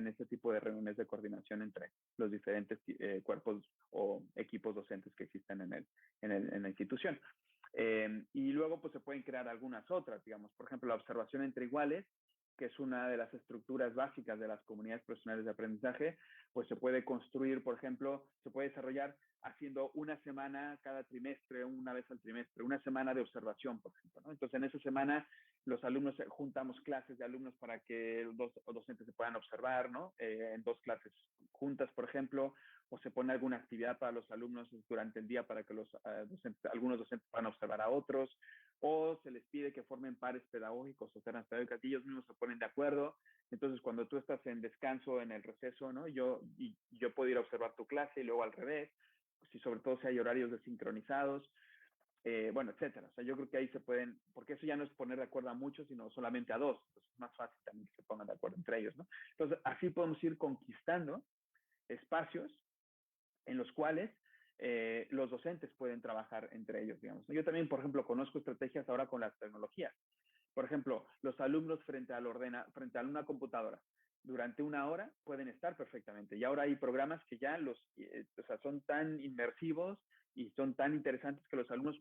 [SPEAKER 4] ese tipo de reuniones de coordinación entre los diferentes cuerpos o equipos docentes que existen en la institución. Y luego pues se pueden crear algunas otras, digamos, por ejemplo, la observación entre iguales, que es una de las estructuras básicas de las comunidades profesionales de aprendizaje, pues se puede construir, por ejemplo, se puede desarrollar haciendo una semana cada trimestre, una vez al trimestre, una semana de observación, por ejemplo, ¿no? Entonces, en esa semana, los alumnos juntamos clases de alumnos para que los docentes se puedan observar, ¿no? En 2 clases juntas, por ejemplo, o se pone alguna actividad para los alumnos durante el día para que algunos docentes puedan observar a otros, o se les pide que formen pares pedagógicos o ternas pedagógicas y ellos mismos se ponen de acuerdo. Entonces, cuando tú estás en descanso, en el receso, ¿no? Yo puedo ir a observar tu clase y luego al revés, sobre todo si hay horarios desincronizados, etcétera. O sea, yo creo que ahí se pueden, porque eso ya no es poner de acuerdo a muchos, sino solamente a 2. Entonces, es más fácil también que se pongan de acuerdo entre ellos, ¿no? Entonces, así podemos ir conquistando espacios en los cuales los docentes pueden trabajar entre ellos, digamos. Yo también, por ejemplo, conozco estrategias ahora con las tecnologías. Por ejemplo, los alumnos frente a una computadora durante una hora pueden estar perfectamente. Y ahora hay programas que ya son tan inmersivos y son tan interesantes que los alumnos,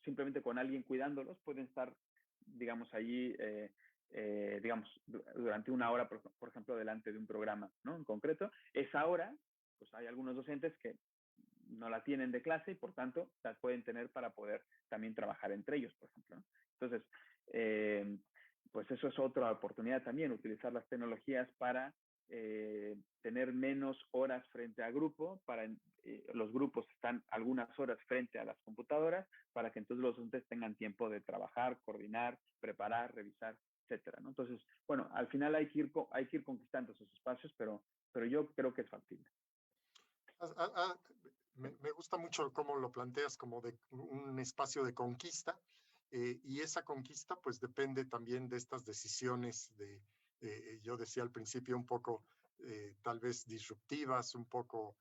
[SPEAKER 4] simplemente con alguien cuidándolos, pueden estar, digamos, allí, durante una hora, por ejemplo, delante de un programa, ¿no? En concreto, esa hora, pues hay algunos docentes que no la tienen de clase y por tanto las pueden tener para poder también trabajar entre ellos, por ejemplo, ¿no? Entonces, pues eso es otra oportunidad también, utilizar las tecnologías para tener menos horas frente al grupo, los grupos están algunas horas frente a las computadoras, para que entonces los docentes tengan tiempo de trabajar, coordinar, preparar, revisar, etcétera, ¿no? Entonces, bueno, al final hay que ir conquistando esos espacios, pero yo creo que es factible.
[SPEAKER 3] Me gusta mucho cómo lo planteas como de un espacio de conquista, y esa conquista pues depende también de estas decisiones yo decía al principio, un poco tal vez disruptivas, un poco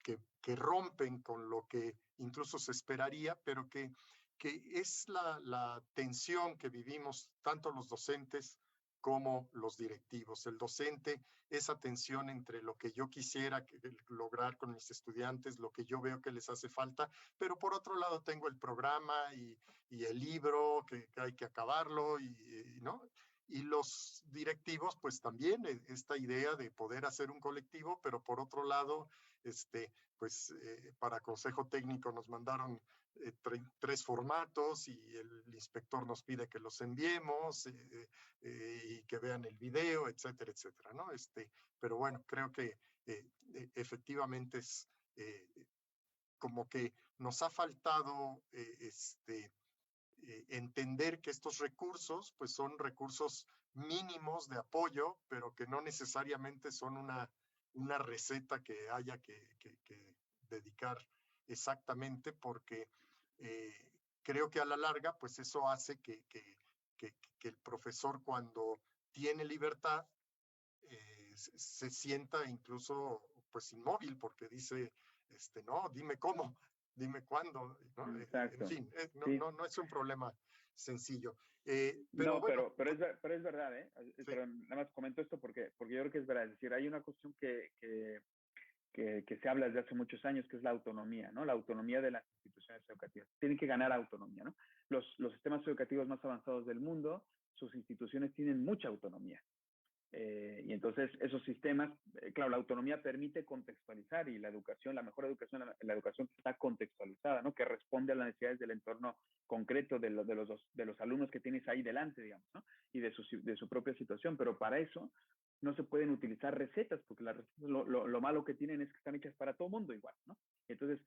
[SPEAKER 3] que rompen con lo que incluso se esperaría, pero que es la tensión que vivimos tanto los docentes como los directivos. El docente, esa tensión entre lo que yo quisiera lograr con mis estudiantes, lo que yo veo que les hace falta, pero por otro lado tengo el programa y el libro que hay que acabarlo, ¿no? Y los directivos, pues también esta idea de poder hacer un colectivo, pero por otro lado, pues para consejo técnico nos mandaron 3 formatos y el inspector nos pide que los enviemos y que vean el video, etcétera, etcétera, ¿no? Pero bueno, creo que efectivamente es como que nos ha faltado entender que estos recursos pues son recursos mínimos de apoyo, pero que no necesariamente son una receta que haya que dedicar exactamente, porque creo que a la larga pues eso hace que el profesor, cuando tiene libertad, se sienta incluso pues inmóvil, porque dice, no, dime cómo, dime cuándo, ¿no? En
[SPEAKER 4] Exacto.
[SPEAKER 3] fin,
[SPEAKER 4] Sí.
[SPEAKER 3] no es un problema sencillo. Pero
[SPEAKER 4] No,
[SPEAKER 3] bueno,
[SPEAKER 4] pero es verdad, ¿eh?
[SPEAKER 3] sí,
[SPEAKER 4] Pero nada más comento esto porque yo creo que es verdad. Es decir, hay una cuestión que se habla desde hace muchos años, que es la autonomía, ¿no? La autonomía de las instituciones educativas. Tienen que ganar autonomía, ¿no? Los sistemas educativos más avanzados del mundo, sus instituciones tienen mucha autonomía. Y entonces esos sistemas, claro, la autonomía permite contextualizar, y la educación, la mejor educación, la educación que está contextualizada, ¿no? Que responde a las necesidades del entorno concreto de los alumnos que tienes ahí delante, digamos, ¿no? Y de su propia situación. Pero para eso no se pueden utilizar recetas, porque las recetas lo malo que tienen es que están hechas para todo mundo igual, ¿no? Entonces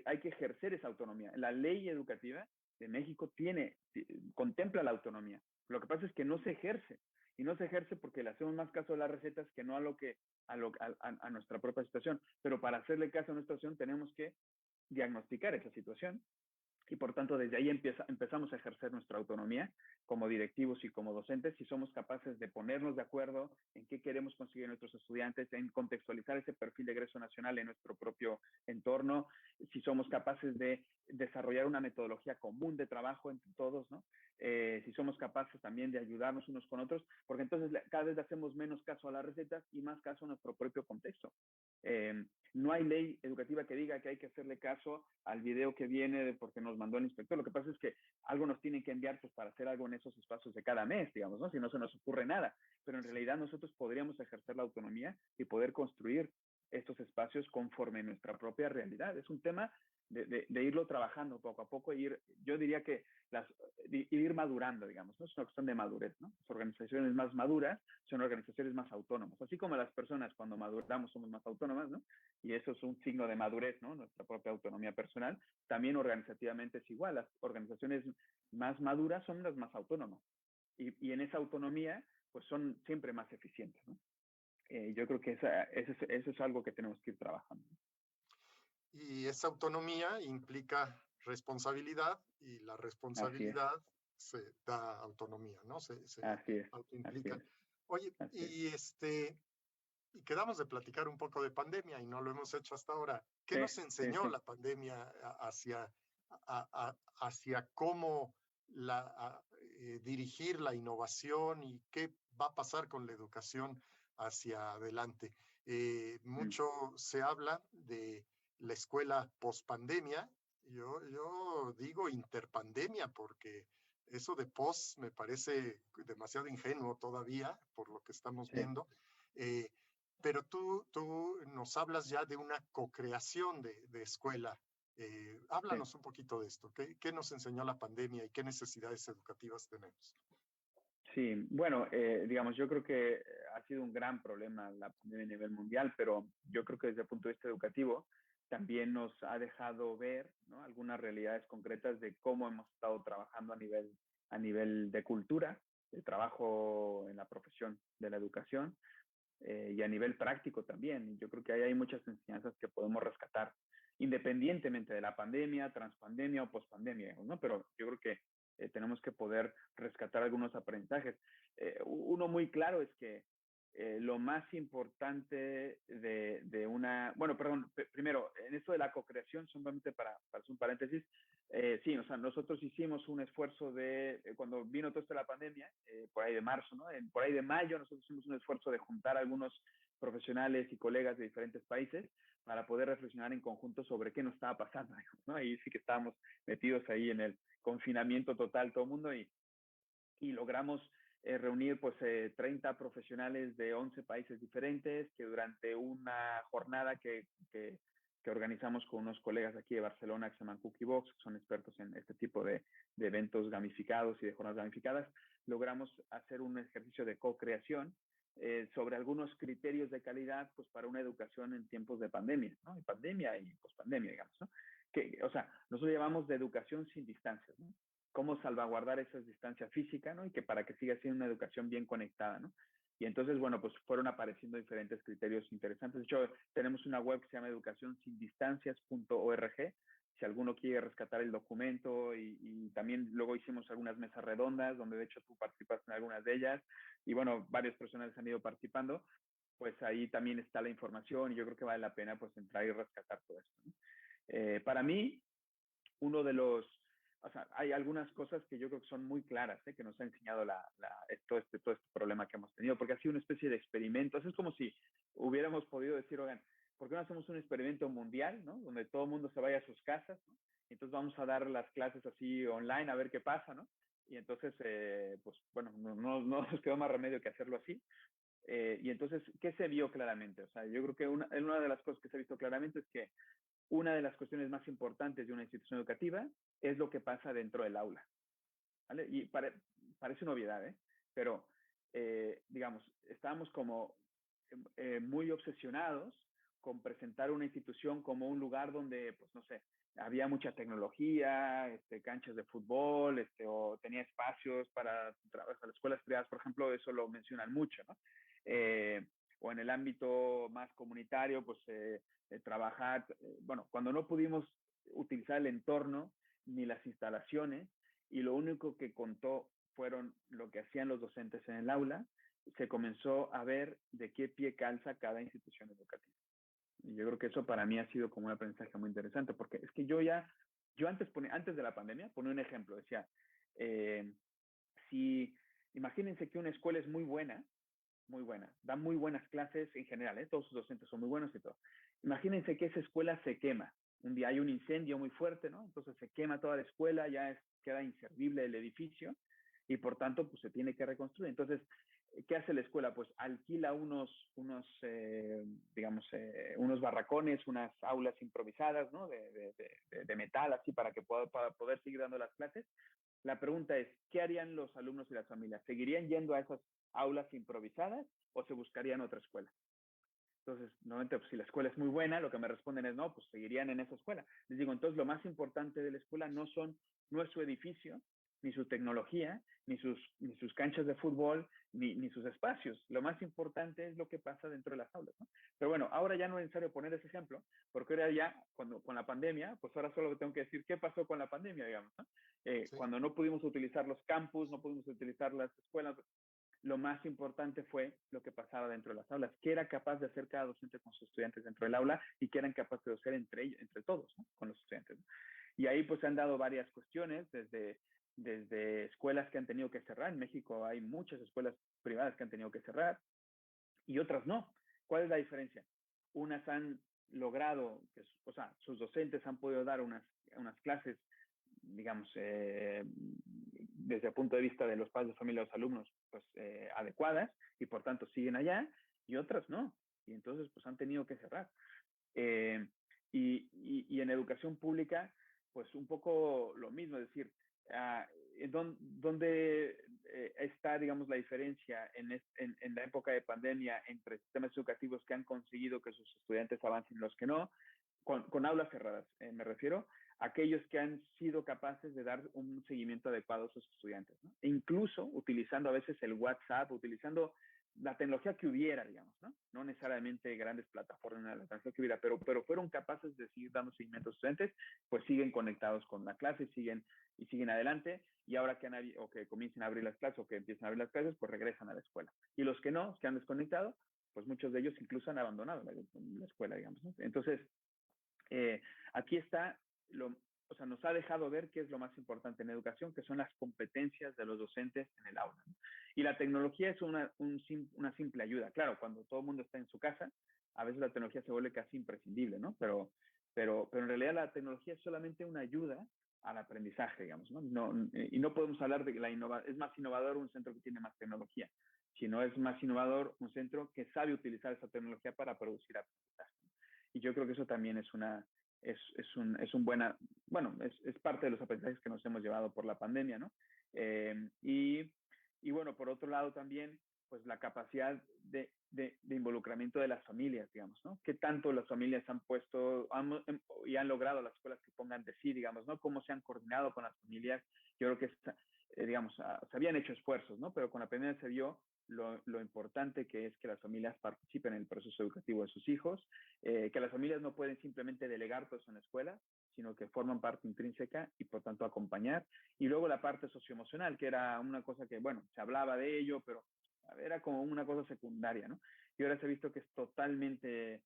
[SPEAKER 4] hay que ejercer esa autonomía. La ley educativa de México contempla la autonomía. Lo que pasa es que no se ejerce. Y no se ejerce porque le hacemos más caso a las recetas que no a nuestra propia situación. Pero para hacerle caso a nuestra situación tenemos que diagnosticar esa situación, y por tanto desde ahí empezamos a ejercer nuestra autonomía como directivos y como docentes, si somos capaces de ponernos de acuerdo en qué queremos conseguir en nuestros estudiantes, en contextualizar ese perfil de egreso nacional en nuestro propio entorno, si somos capaces de desarrollar una metodología común de trabajo entre todos, ¿no? Si somos capaces también de ayudarnos unos con otros, porque entonces cada vez le hacemos menos caso a las recetas y más caso a nuestro propio contexto. No hay ley educativa que diga que hay que hacerle caso al video que viene porque nos mandó el inspector. Lo que pasa es que algo nos tienen que enviar pues, para hacer algo en esos espacios de cada mes, digamos, ¿no? Si no se nos ocurre nada. Pero en realidad nosotros podríamos ejercer la autonomía y poder construir estos espacios conforme a nuestra propia realidad. Es un tema de irlo trabajando poco a poco, yo diría que ir madurando, digamos, ¿no? Es una cuestión de madurez, ¿no? Las organizaciones más maduras son organizaciones más autónomas, así como las personas cuando maduramos somos más autónomas, ¿no? Y eso es un signo de madurez, ¿no? Nuestra propia autonomía personal. También organizativamente es igual, las organizaciones más maduras son las más autónomas, y en esa autonomía pues son siempre más eficientes, ¿no? Yo creo que eso es algo que tenemos que ir trabajando.
[SPEAKER 3] Y esa autonomía implica responsabilidad, y la
[SPEAKER 4] Así es,
[SPEAKER 3] responsabilidad se da autonomía, ¿no? Se
[SPEAKER 4] así es, así
[SPEAKER 3] autoimplica.
[SPEAKER 4] es,
[SPEAKER 3] Oye,
[SPEAKER 4] así es.
[SPEAKER 3] y quedamos de platicar un poco de pandemia y no lo hemos hecho hasta ahora. ¿Qué
[SPEAKER 4] Sí,
[SPEAKER 3] nos
[SPEAKER 4] sí,
[SPEAKER 3] enseñó
[SPEAKER 4] sí.
[SPEAKER 3] la pandemia hacia cómo dirigir la innovación, y qué va a pasar con la educación hacia adelante? Mucho se habla de la escuela post-pandemia. Yo digo interpandemia, porque eso de post me parece demasiado ingenuo todavía por lo que estamos
[SPEAKER 4] Sí.
[SPEAKER 3] viendo. Eh, pero tú nos hablas ya de una co-creación de escuela.
[SPEAKER 4] Sí.
[SPEAKER 3] Háblanos un poquito de esto. ¿Qué nos enseñó la pandemia y qué necesidades educativas tenemos?
[SPEAKER 4] Sí, bueno, digamos, yo creo que ha sido un gran problema la pandemia a nivel mundial, pero yo creo que desde el punto de vista educativo también nos ha dejado ver, ¿no? Algunas realidades concretas de cómo hemos estado trabajando a nivel de cultura, de trabajo en la profesión de la educación, y a nivel práctico también. Yo creo que ahí hay muchas enseñanzas que podemos rescatar, independientemente de la pandemia, transpandemia o pospandemia, ¿no? Pero yo creo que tenemos que poder rescatar algunos aprendizajes. Uno muy claro es que lo más importante bueno, perdón, primero, en esto de la co-creación, solamente para hacer un paréntesis, sí, o sea, nosotros hicimos un esfuerzo cuando vino todo esto de la pandemia, por ahí de marzo, ¿no? Por ahí de mayo, nosotros hicimos un esfuerzo de juntar a algunos profesionales y colegas de diferentes países para poder reflexionar en conjunto sobre qué nos estaba pasando, ¿no? Ahí sí que estábamos metidos ahí en el confinamiento total todo el mundo, y logramos reunir pues 30 profesionales de 11 países diferentes, que durante una jornada que organizamos con unos colegas aquí de Barcelona que se llaman Cookie Box, que son expertos en este tipo de eventos gamificados y de jornadas gamificadas, logramos hacer un ejercicio de co-creación sobre algunos criterios de calidad pues para una educación en tiempos de pandemia, ¿no? Y pandemia y pospandemia, digamos, ¿no? O sea, nosotros llamamos de educación sin distancias, ¿no? Cómo salvaguardar esa distancia física, ¿no? Y que para que siga siendo una educación bien conectada, ¿no? Y entonces, bueno, pues fueron apareciendo diferentes criterios interesantes. De hecho, tenemos una web que se llama educacionsindistancias.org. Si alguno quiere rescatar el documento y también luego hicimos algunas mesas redondas donde de hecho tú participaste en algunas de ellas y bueno, varias personas han ido participando, pues ahí también está la información y yo creo que vale la pena pues entrar y rescatar todo esto, ¿no? Para mí, uno de los, o sea, hay algunas cosas que yo creo que son muy claras, que nos ha enseñado todo este problema que hemos tenido, porque ha sido una especie de experimento. Es como si hubiéramos podido decir, oigan, ¿por qué no hacemos un experimento mundial, ¿no? Donde todo el mundo se vaya a sus casas, ¿no? Y entonces vamos a dar las clases así online a ver qué pasa, ¿no? Y entonces, pues bueno, no nos quedó más remedio que hacerlo así. Y entonces, ¿qué se vio claramente? O sea, yo creo que una de las cosas que se ha visto claramente es que una de las cuestiones más importantes de una institución educativa es lo que pasa dentro del aula, ¿vale? Y parece una obviedad, ¿eh? Pero, digamos, estábamos como muy obsesionados con presentar una institución como un lugar donde, pues no sé, había mucha tecnología, canchas de fútbol, o tenía espacios para las escuelas privadas, por ejemplo, eso lo mencionan mucho, ¿no? O en el ámbito más comunitario, pues trabajar, bueno, cuando no pudimos utilizar el entorno ni las instalaciones y lo único que contó fueron lo que hacían los docentes en el aula, se comenzó a ver de qué pie calza cada institución educativa. Y yo creo que eso para mí ha sido como un aprendizaje muy interesante, porque es que yo antes de la pandemia, ponía un ejemplo, decía, imagínense que una escuela es muy buena, da muy buenas clases en general, todos sus docentes son muy buenos y todo. Imagínense que esa escuela se quema, un día hay un incendio muy fuerte, ¿no? Entonces se quema toda la escuela, queda inservible el edificio y por tanto pues se tiene que reconstruir. Entonces, ¿qué hace la escuela? Pues alquila unos barracones, unas aulas improvisadas, ¿no? De metal, así para poder seguir dando las clases. La pregunta es, ¿qué harían los alumnos y las familias? ¿Seguirían yendo a esas aulas improvisadas o se buscarían otra escuela? Entonces, normalmente, pues, si la escuela es muy buena, lo que me responden es, no, pues seguirían en esa escuela. Les digo, entonces, lo más importante de la escuela no es su edificio, ni su tecnología, ni sus canchas de fútbol, ni sus espacios. Lo más importante es lo que pasa dentro de las aulas, ¿no? Pero bueno, ahora ya no es necesario poner ese ejemplo, porque ahora ya, con la pandemia, pues ahora solo tengo que decir qué pasó con la pandemia, digamos, ¿no? Sí. Cuando no pudimos utilizar los campus, no pudimos utilizar las escuelas, lo más importante fue lo que pasaba dentro de las aulas, qué era capaz de hacer cada docente con sus estudiantes dentro del aula y qué eran capaces de hacer entre todos, ¿no? Con los estudiantes, ¿no? Y ahí pues se han dado varias cuestiones, desde escuelas que han tenido que cerrar. En México hay muchas escuelas privadas que han tenido que cerrar y otras no. ¿Cuál es la diferencia? Unas han logrado, sus docentes han podido dar unas clases, digamos, desde el punto de vista de los padres de familia de los alumnos, pues adecuadas y por tanto siguen allá y otras no. Y entonces pues han tenido que cerrar. Y en educación pública, pues un poco lo mismo, es decir, ¿dónde está, digamos, la diferencia en la época de pandemia entre sistemas educativos que han conseguido que sus estudiantes avancen y los que no? Con aulas cerradas, me refiero a aquellos que han sido capaces de dar un seguimiento adecuado a sus estudiantes, ¿no? E incluso utilizando a veces el WhatsApp, utilizando la tecnología que hubiera, digamos, ¿no? No necesariamente grandes plataformas, la tecnología que hubiera, pero fueron capaces de seguir dando seguimiento a sus estudiantes, pues siguen conectados con la clase, siguen adelante, y ahora que comiencen a abrir las clases o que empiecen a abrir las clases, pues regresan a la escuela. Y los que no, que han desconectado, pues muchos de ellos incluso han abandonado la escuela, digamos, ¿no? Entonces, aquí está, nos ha dejado ver qué es lo más importante en educación, que son las competencias de los docentes en el aula, ¿no? Y la tecnología es una simple ayuda. Claro, cuando todo el mundo está en su casa, a veces la tecnología se vuelve casi imprescindible, ¿no? Pero en realidad la tecnología es solamente una ayuda al aprendizaje, digamos, ¿no? Y no podemos hablar de que es más innovador un centro que tiene más tecnología, sino es más innovador un centro que sabe utilizar esa tecnología para producir aprendizaje. Y yo creo que eso también es parte de los aprendizajes que nos hemos llevado por la pandemia, ¿no? Y bueno, por otro lado también, pues la capacidad de involucramiento de las familias, digamos, ¿no? ¿Qué tanto las familias han puesto y han logrado las escuelas que pongan de sí, digamos, ¿no? ¿Cómo se han coordinado con las familias? Yo creo que, digamos, se habían hecho esfuerzos, ¿no? Pero con la pandemia se vio lo importante que es que las familias participen en el proceso educativo de sus hijos, que las familias no pueden simplemente delegar todo eso en la escuela, sino que forman parte intrínseca y por tanto acompañar. Y luego la parte socioemocional, que era una cosa que, bueno, se hablaba de ello, pero era como una cosa secundaria, ¿no? Y ahora se ha visto que es totalmente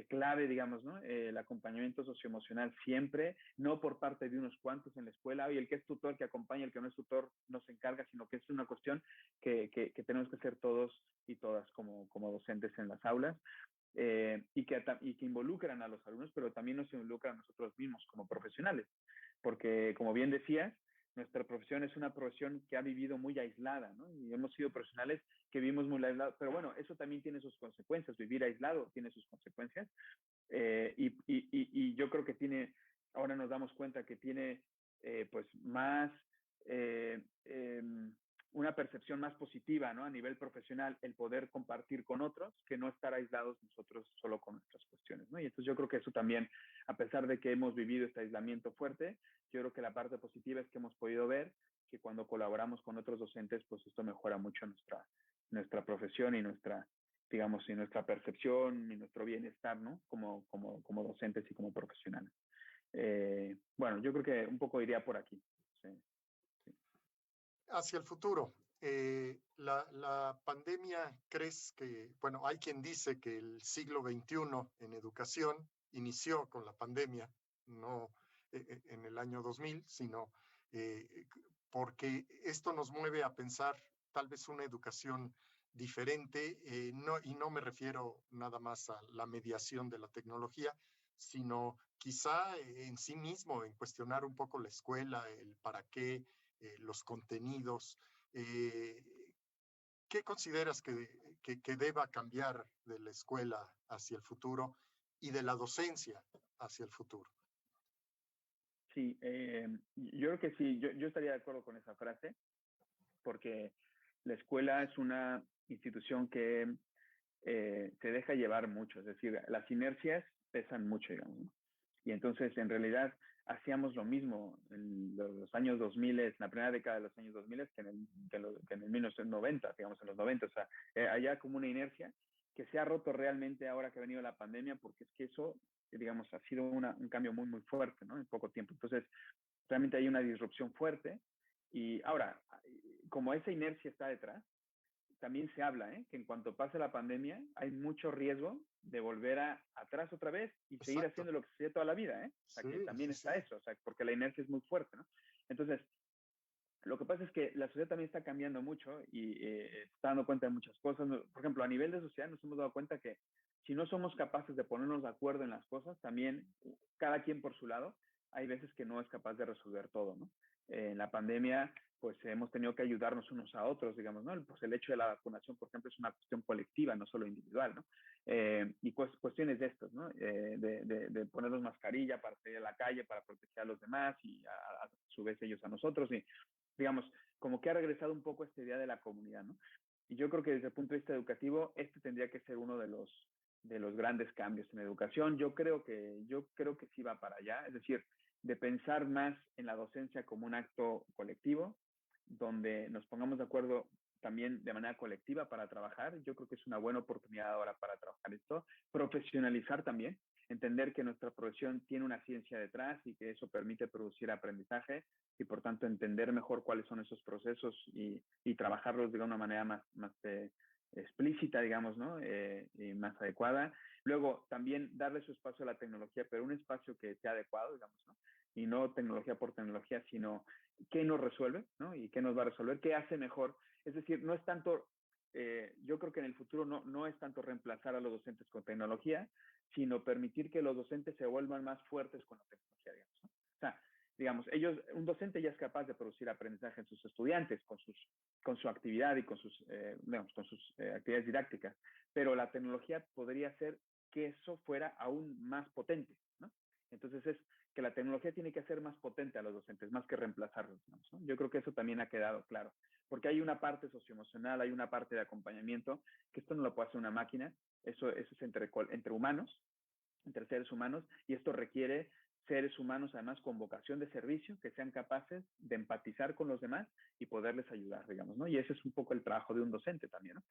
[SPEAKER 4] clave, digamos, ¿no? El acompañamiento socioemocional siempre, no por parte de unos cuantos en la escuela, y el que es tutor que acompaña, el que no es tutor no se encarga, sino que es una cuestión que tenemos que hacer todos y todas como docentes en las aulas. Y que involucran a los alumnos, pero también nos involucran a nosotros mismos como profesionales, porque como bien decías, nuestra profesión es una profesión que ha vivido muy aislada, ¿no? Y hemos sido profesionales que vivimos muy aislados, pero bueno, eso también tiene sus consecuencias, vivir aislado tiene sus consecuencias, y yo creo que ahora nos damos cuenta que tiene pues más eh, eh, una percepción más positiva, ¿no? A nivel profesional, el poder compartir con otros, que no estar aislados nosotros solo con nuestras cuestiones, ¿no? Y entonces yo creo que eso también, a pesar de que hemos vivido este aislamiento fuerte, yo creo que la parte positiva es que hemos podido ver que cuando colaboramos con otros docentes, pues esto mejora mucho nuestra profesión y digamos, y nuestra percepción y nuestro bienestar, ¿no? Como docentes y como profesionales. Bueno, yo creo que un poco iría por aquí. Sí.
[SPEAKER 3] Hacia el futuro, la pandemia, ¿crees que, bueno, hay quien dice que el siglo XXI en educación inició con la pandemia, no en el año 2000, sino porque esto nos mueve a pensar tal vez una educación diferente, y no me refiero nada más a la mediación de la tecnología, sino quizá en sí mismo, en cuestionar un poco la escuela, el para qué, los contenidos. Eh, ¿Qué consideras que deba cambiar de la escuela hacia el futuro y de la docencia hacia el futuro?
[SPEAKER 4] Sí, yo creo que sí, yo estaría de acuerdo con esa frase, porque la escuela es una institución que se deja llevar mucho, es decir, las inercias pesan mucho, digamos, ¿no? Y entonces, en realidad, hacíamos lo mismo en los años 2000, en la primera década de los años 2000, que en el 1990, digamos, en los 90. O sea, había como una inercia que se ha roto realmente ahora que ha venido la pandemia, porque es que eso, digamos, ha sido un cambio muy, muy fuerte, ¿no? En poco tiempo. Entonces, realmente hay una disrupción fuerte. Y ahora, como esa inercia está detrás, también se habla, que en cuanto pase la pandemia hay mucho riesgo de volver atrás otra vez y seguir
[SPEAKER 3] Exacto.
[SPEAKER 4] haciendo lo que se hacía toda la vida, O sea,
[SPEAKER 3] Sí,
[SPEAKER 4] que también
[SPEAKER 3] sí,
[SPEAKER 4] está
[SPEAKER 3] sí.
[SPEAKER 4] eso, o sea, porque la inercia es muy fuerte, ¿no? Entonces, lo que pasa es que la sociedad también está cambiando mucho y se está dando cuenta de muchas cosas. Por ejemplo, a nivel de sociedad nos hemos dado cuenta que si no somos capaces de ponernos de acuerdo en las cosas, también cada quien por su lado, hay veces que no es capaz de resolver todo, ¿no? En la pandemia, pues hemos tenido que ayudarnos unos a otros, digamos, ¿no? Pues el hecho de la vacunación, por ejemplo, es una cuestión colectiva, no solo individual, ¿no? Y cuestiones de estos, ¿no? De ponernos mascarilla para salir a la calle, para proteger a los demás y a su vez ellos a nosotros. Y digamos, como que ha regresado un poco esta idea de la comunidad, ¿no? Y yo creo que desde el punto de vista educativo, este tendría que ser uno de los grandes cambios en educación. Yo creo que sí va para allá, es decir, de pensar más en la docencia como un acto colectivo, donde nos pongamos de acuerdo también de manera colectiva para trabajar. Yo creo que es una buena oportunidad ahora para trabajar esto. Profesionalizar también, entender que nuestra profesión tiene una ciencia detrás y que eso permite producir aprendizaje y por tanto entender mejor cuáles son esos procesos y trabajarlos de una manera más explícita, digamos, ¿no? Y más adecuada. Luego, también darle su espacio a la tecnología, pero un espacio que sea adecuado, digamos, ¿no? Y no tecnología por tecnología, sino qué nos resuelve, ¿no? Y qué nos va a resolver, qué hace mejor. Es decir, no es tanto, yo creo que en el futuro no es tanto reemplazar a los docentes con tecnología, sino permitir que los docentes se vuelvan más fuertes con la tecnología, digamos, ¿no? O sea, digamos, un docente ya es capaz de producir aprendizaje en sus estudiantes con su actividad y con sus actividades didácticas, pero la tecnología podría hacer que eso fuera aún más potente, ¿no? Entonces es que la tecnología tiene que hacer más potente a los docentes, más que reemplazarlos, ¿no? Yo creo que eso también ha quedado claro. porque hay una parte socioemocional, hay una parte de acompañamiento, que esto no lo puede hacer una máquina, eso es entre humanos, entre seres humanos, y esto requiere seres humanos además con vocación de servicio, que sean capaces de empatizar con los demás y poderles ayudar, digamos, ¿no? Y ese es un poco el trabajo de un docente también, ¿no?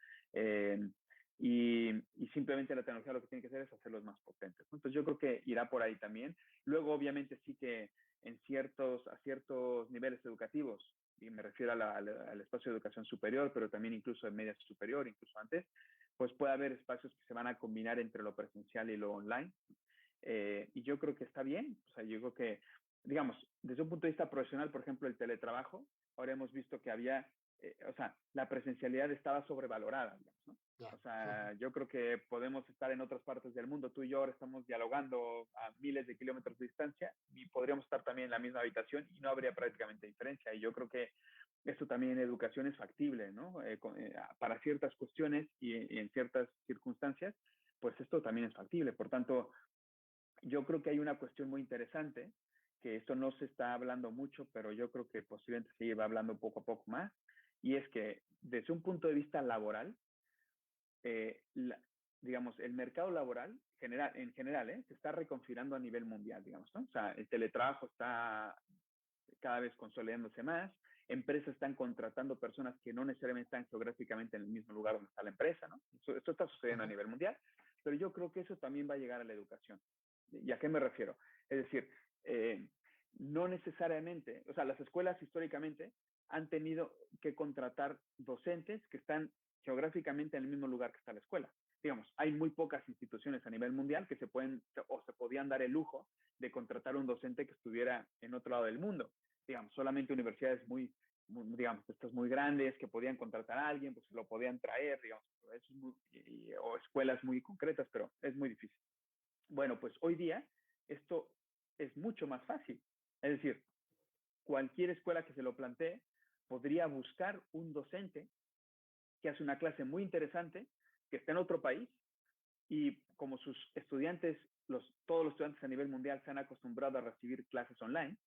[SPEAKER 4] Y simplemente la tecnología lo que tiene que hacer es hacerlos más potentes, ¿no? Entonces yo creo que irá por ahí también. Luego, obviamente, sí que a ciertos niveles educativos, y me refiero al espacio de educación superior, pero también incluso en media superior, incluso antes, pues puede haber espacios que se van a combinar entre lo presencial y lo online. Y yo creo que está bien. O sea, yo creo que, digamos, desde un punto de vista profesional, por ejemplo, el teletrabajo, ahora hemos visto que había, o sea, la presencialidad estaba sobrevalorada, digamos, ¿no? O sea, yo creo que podemos estar en otras partes del mundo. Tú y yo ahora estamos dialogando a miles de kilómetros de distancia y podríamos estar también en la misma habitación y no habría prácticamente diferencia. Y yo creo que esto también en educación es factible, ¿no? Para ciertas cuestiones y en ciertas circunstancias, pues esto también es factible. Por tanto, yo creo que hay una cuestión muy interesante, que esto no se está hablando mucho, pero yo creo que posiblemente se va hablando poco a poco más, y es que desde un punto de vista laboral, digamos, el mercado laboral en general, se está reconfigurando a nivel mundial, digamos, ¿no? O sea, el teletrabajo está cada vez consolidándose más, empresas están contratando personas que no necesariamente están geográficamente en el mismo lugar donde está la empresa, ¿no? Esto está sucediendo a nivel mundial, pero yo creo que eso también va a llegar a la educación. ¿Y a qué me refiero? Es decir, no necesariamente, o sea, las escuelas históricamente han tenido que contratar docentes que están geográficamente en el mismo lugar que está la escuela. Digamos, hay muy pocas instituciones a nivel mundial que se pueden o se podían dar el lujo de contratar un docente que estuviera en otro lado del mundo. Digamos, solamente universidades digamos, estas muy grandes que podían contratar a alguien, pues lo podían traer, digamos, o escuelas muy concretas, pero es muy difícil. Bueno, pues hoy día esto es mucho más fácil. Es decir, cualquier escuela que se lo plantee podría buscar un docente que hace una clase muy interesante, que está en otro país, y como sus estudiantes, todos los estudiantes a nivel mundial se han acostumbrado a recibir clases online,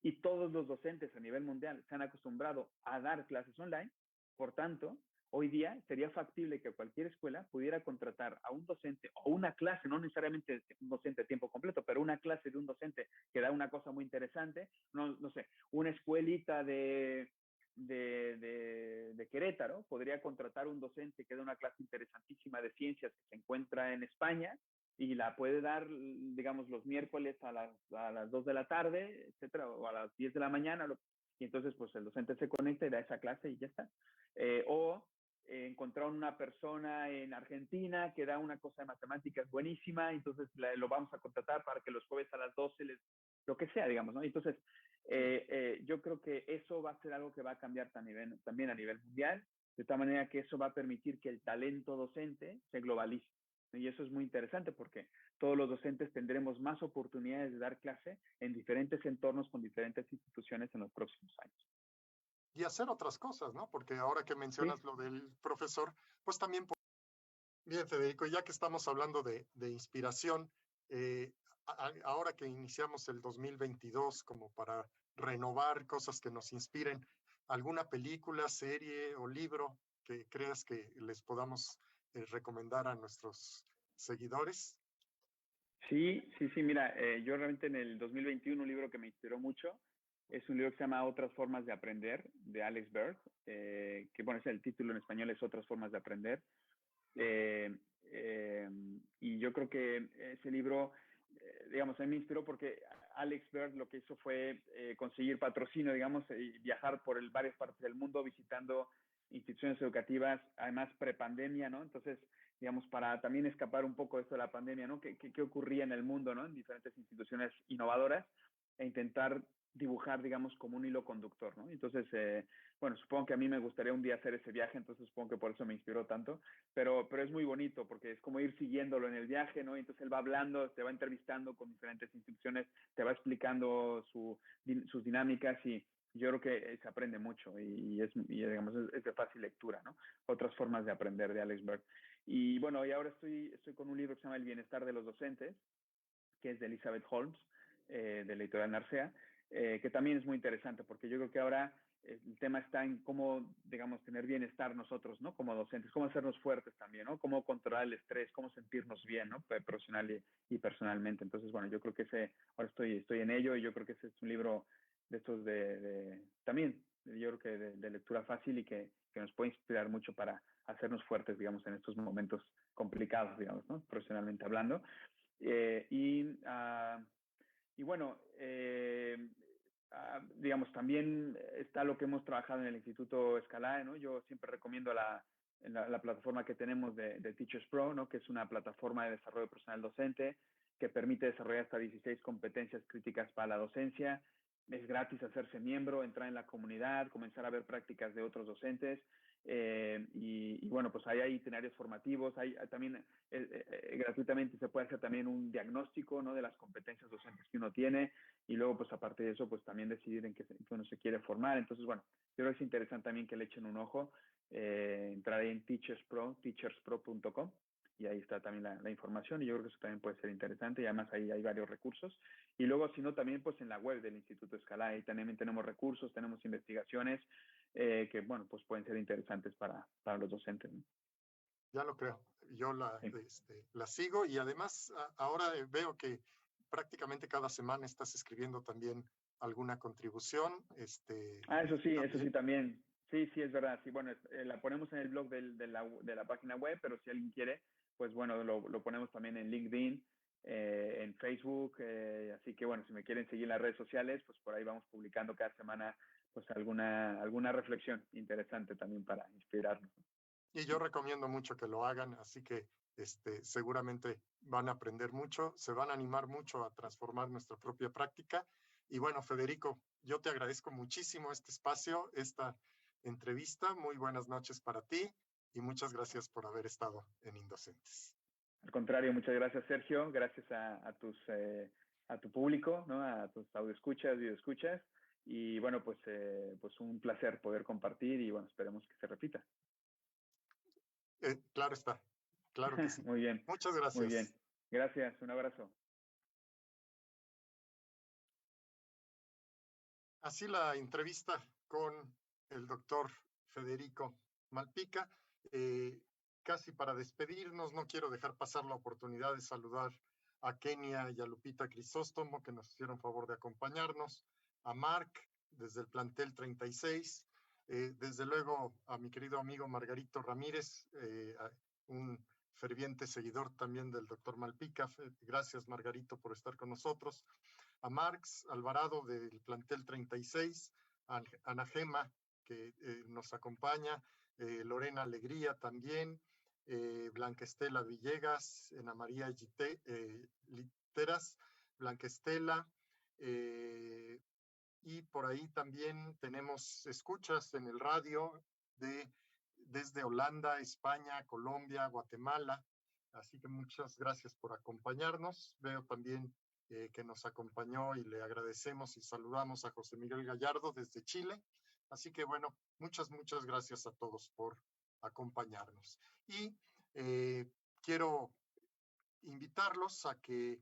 [SPEAKER 4] y todos los docentes a nivel mundial se han acostumbrado a dar clases online, por tanto, hoy día sería factible que cualquier escuela pudiera contratar a un docente o una clase, no necesariamente un docente a tiempo completo, pero una clase de un docente que da una cosa muy interesante, no sé, una escuelita de Querétaro podría contratar un docente que da una clase interesantísima de ciencias que se encuentra en España y la puede dar, digamos, los miércoles a las 2 de la tarde, etcétera, o a las 10 de la mañana, y entonces pues el docente se conecta y da esa clase y ya está. Encontrar una persona en Argentina que da una cosa de matemáticas buenísima, entonces lo vamos a contratar para que los jueves a las 12 lo que sea, digamos, ¿no? Entonces, yo creo que eso va a ser algo que va a cambiar también a nivel mundial, de tal manera que eso va a permitir que el talento docente se globalice. Y eso es muy interesante porque todos los docentes tendremos más oportunidades de dar clase en diferentes entornos con diferentes instituciones en los próximos años.
[SPEAKER 3] Y hacer otras cosas, ¿no? Porque ahora que mencionas lo del profesor, pues también, bien, Federico, ya que estamos hablando de inspiración, ahora que iniciamos el 2022 como para renovar cosas que nos inspiren, ¿alguna película, serie o libro que creas que les podamos recomendar a nuestros seguidores?
[SPEAKER 4] Sí, mira, yo realmente en el 2021 un libro que me inspiró mucho es un libro que se llama Otras formas de aprender, de Alex Berg, que bueno, es el título en español, es Otras formas de aprender. Y yo creo que ese libro, digamos, a mí me inspiró porque Alex Berg lo que hizo fue conseguir patrocinio, digamos, y viajar por varias partes del mundo visitando instituciones educativas, además prepandemia, ¿no? Entonces, digamos, para también escapar un poco de esto de la pandemia, ¿no? ¿Qué ocurría en el mundo, ¿no? En diferentes instituciones innovadoras e intentar dibujar, digamos, como un hilo conductor, ¿no? Entonces, bueno, supongo que a mí me gustaría un día hacer ese viaje, entonces supongo que por eso me inspiró tanto, pero es muy bonito porque es como ir siguiéndolo en el viaje, ¿no? Entonces él va hablando, te va entrevistando con diferentes instituciones, te va explicando sus dinámicas y yo creo que se aprende mucho y digamos, es de fácil lectura, ¿no? Otras formas de aprender de Alex Berg. Y bueno, y ahora estoy con un libro que se llama El bienestar de los docentes, que es de Elizabeth Holmes, de la editorial Narcea, que también es muy interesante, porque yo creo que ahora el tema está en cómo, digamos, tener bienestar nosotros, ¿no? Como docentes, cómo hacernos fuertes también, ¿no? Cómo controlar el estrés, cómo sentirnos bien, ¿no? Profesional y personalmente. Entonces, bueno, yo creo que ahora estoy en ello y yo creo que ese es un libro de estos también, yo creo que de lectura fácil y que nos puede inspirar mucho para hacernos fuertes, digamos, en estos momentos complicados, digamos, ¿no? Profesionalmente hablando. Y bueno, digamos, también está lo que hemos trabajado en el Instituto Scalae, ¿no? Yo siempre recomiendo la plataforma que tenemos de Teachers Pro, ¿no? Que es una plataforma de desarrollo personal docente que permite desarrollar hasta 16 competencias críticas para la docencia. Es gratis hacerse miembro, entrar en la comunidad, comenzar a ver prácticas de otros docentes. Y bueno, pues hay itinerarios formativos, hay también gratuitamente se puede hacer también un diagnóstico, ¿no? De las competencias docentes que uno tiene y luego pues aparte de eso pues también decidir en qué uno se quiere formar. Entonces bueno, yo creo que es interesante también que le echen un ojo, entrar ahí en teacherspro.com y ahí está también la información y yo creo que eso también puede ser interesante y además ahí hay varios recursos. Y luego, si no, también pues en la web del Instituto Scalae ahí también tenemos recursos, tenemos investigaciones que, bueno, pues pueden ser interesantes para los docentes, ¿no?
[SPEAKER 3] Ya lo creo. Yo
[SPEAKER 4] Sí.
[SPEAKER 3] la sigo y además ahora veo que prácticamente cada semana estás escribiendo también alguna contribución.
[SPEAKER 4] Eso
[SPEAKER 3] También.
[SPEAKER 4] sí también. Sí, es verdad. Sí, bueno, la ponemos en el blog de la página web, pero si alguien quiere, pues bueno, lo ponemos también en LinkedIn, en Facebook. Así que bueno, si me quieren seguir en las redes sociales, pues por ahí vamos publicando cada semana pues alguna reflexión interesante también para inspirarnos.
[SPEAKER 3] Y yo recomiendo mucho que lo hagan, así que seguramente van a aprender mucho, se van a animar mucho a transformar nuestra propia práctica. Y bueno, Federico, yo te agradezco muchísimo este espacio, esta entrevista. Muy buenas noches para ti y muchas gracias por haber estado en Indocentes.
[SPEAKER 4] Al contrario, muchas gracias, Sergio. Gracias a tu público, ¿no? A tus audioescuchas, videoescuchas. Y bueno, pues un placer poder compartir y bueno, esperemos que se repita.
[SPEAKER 3] Claro está, claro que sí.
[SPEAKER 4] Muy bien.
[SPEAKER 3] Muchas gracias.
[SPEAKER 4] Muy bien. Gracias, un abrazo.
[SPEAKER 3] Así la entrevista con el doctor Federico Malpica. Casi para despedirnos, no quiero dejar pasar la oportunidad de saludar a Kenia y a Lupita Crisóstomo, que nos hicieron favor de acompañarnos, a Marc, desde el plantel 36, desde luego a mi querido amigo Margarito Ramírez, un ferviente seguidor también del doctor Malpica. Gracias, Margarito, por estar con nosotros. A Marx Alvarado del plantel 36, a Ana Gema, que nos acompaña, Lorena Alegría también, Blanca Estela Villegas, Ana María Literas, Blanca Estela, y por ahí también tenemos escuchas en el radio desde Holanda, España, Colombia, Guatemala. Así que muchas gracias por acompañarnos. Veo también que nos acompañó y le agradecemos y saludamos a José Miguel Gallardo desde Chile. Así que bueno, muchas gracias a todos por acompañarnos. Y quiero invitarlos a que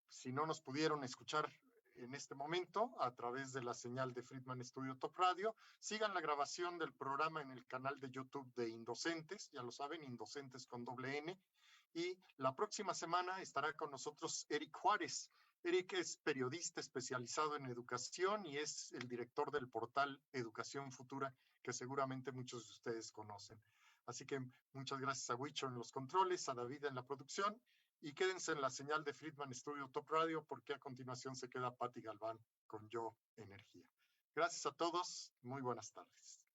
[SPEAKER 3] si no nos pudieron escuchar en este momento a través de la señal de Friedman Studio Top Radio, sigan la grabación del programa en el canal de YouTube de Indocentes, ya lo saben, Indocentes con doble N, y la próxima semana estará con nosotros Eric Juárez. Eric es periodista especializado en educación y es el director del portal Educación Futura, que seguramente muchos de ustedes conocen. Así que muchas gracias a Huicho en los controles, a David en la producción, y quédense en la señal de Friedman Studio Top Radio porque a continuación se queda Patti Galván con Yo Energía. Gracias a todos, muy buenas tardes.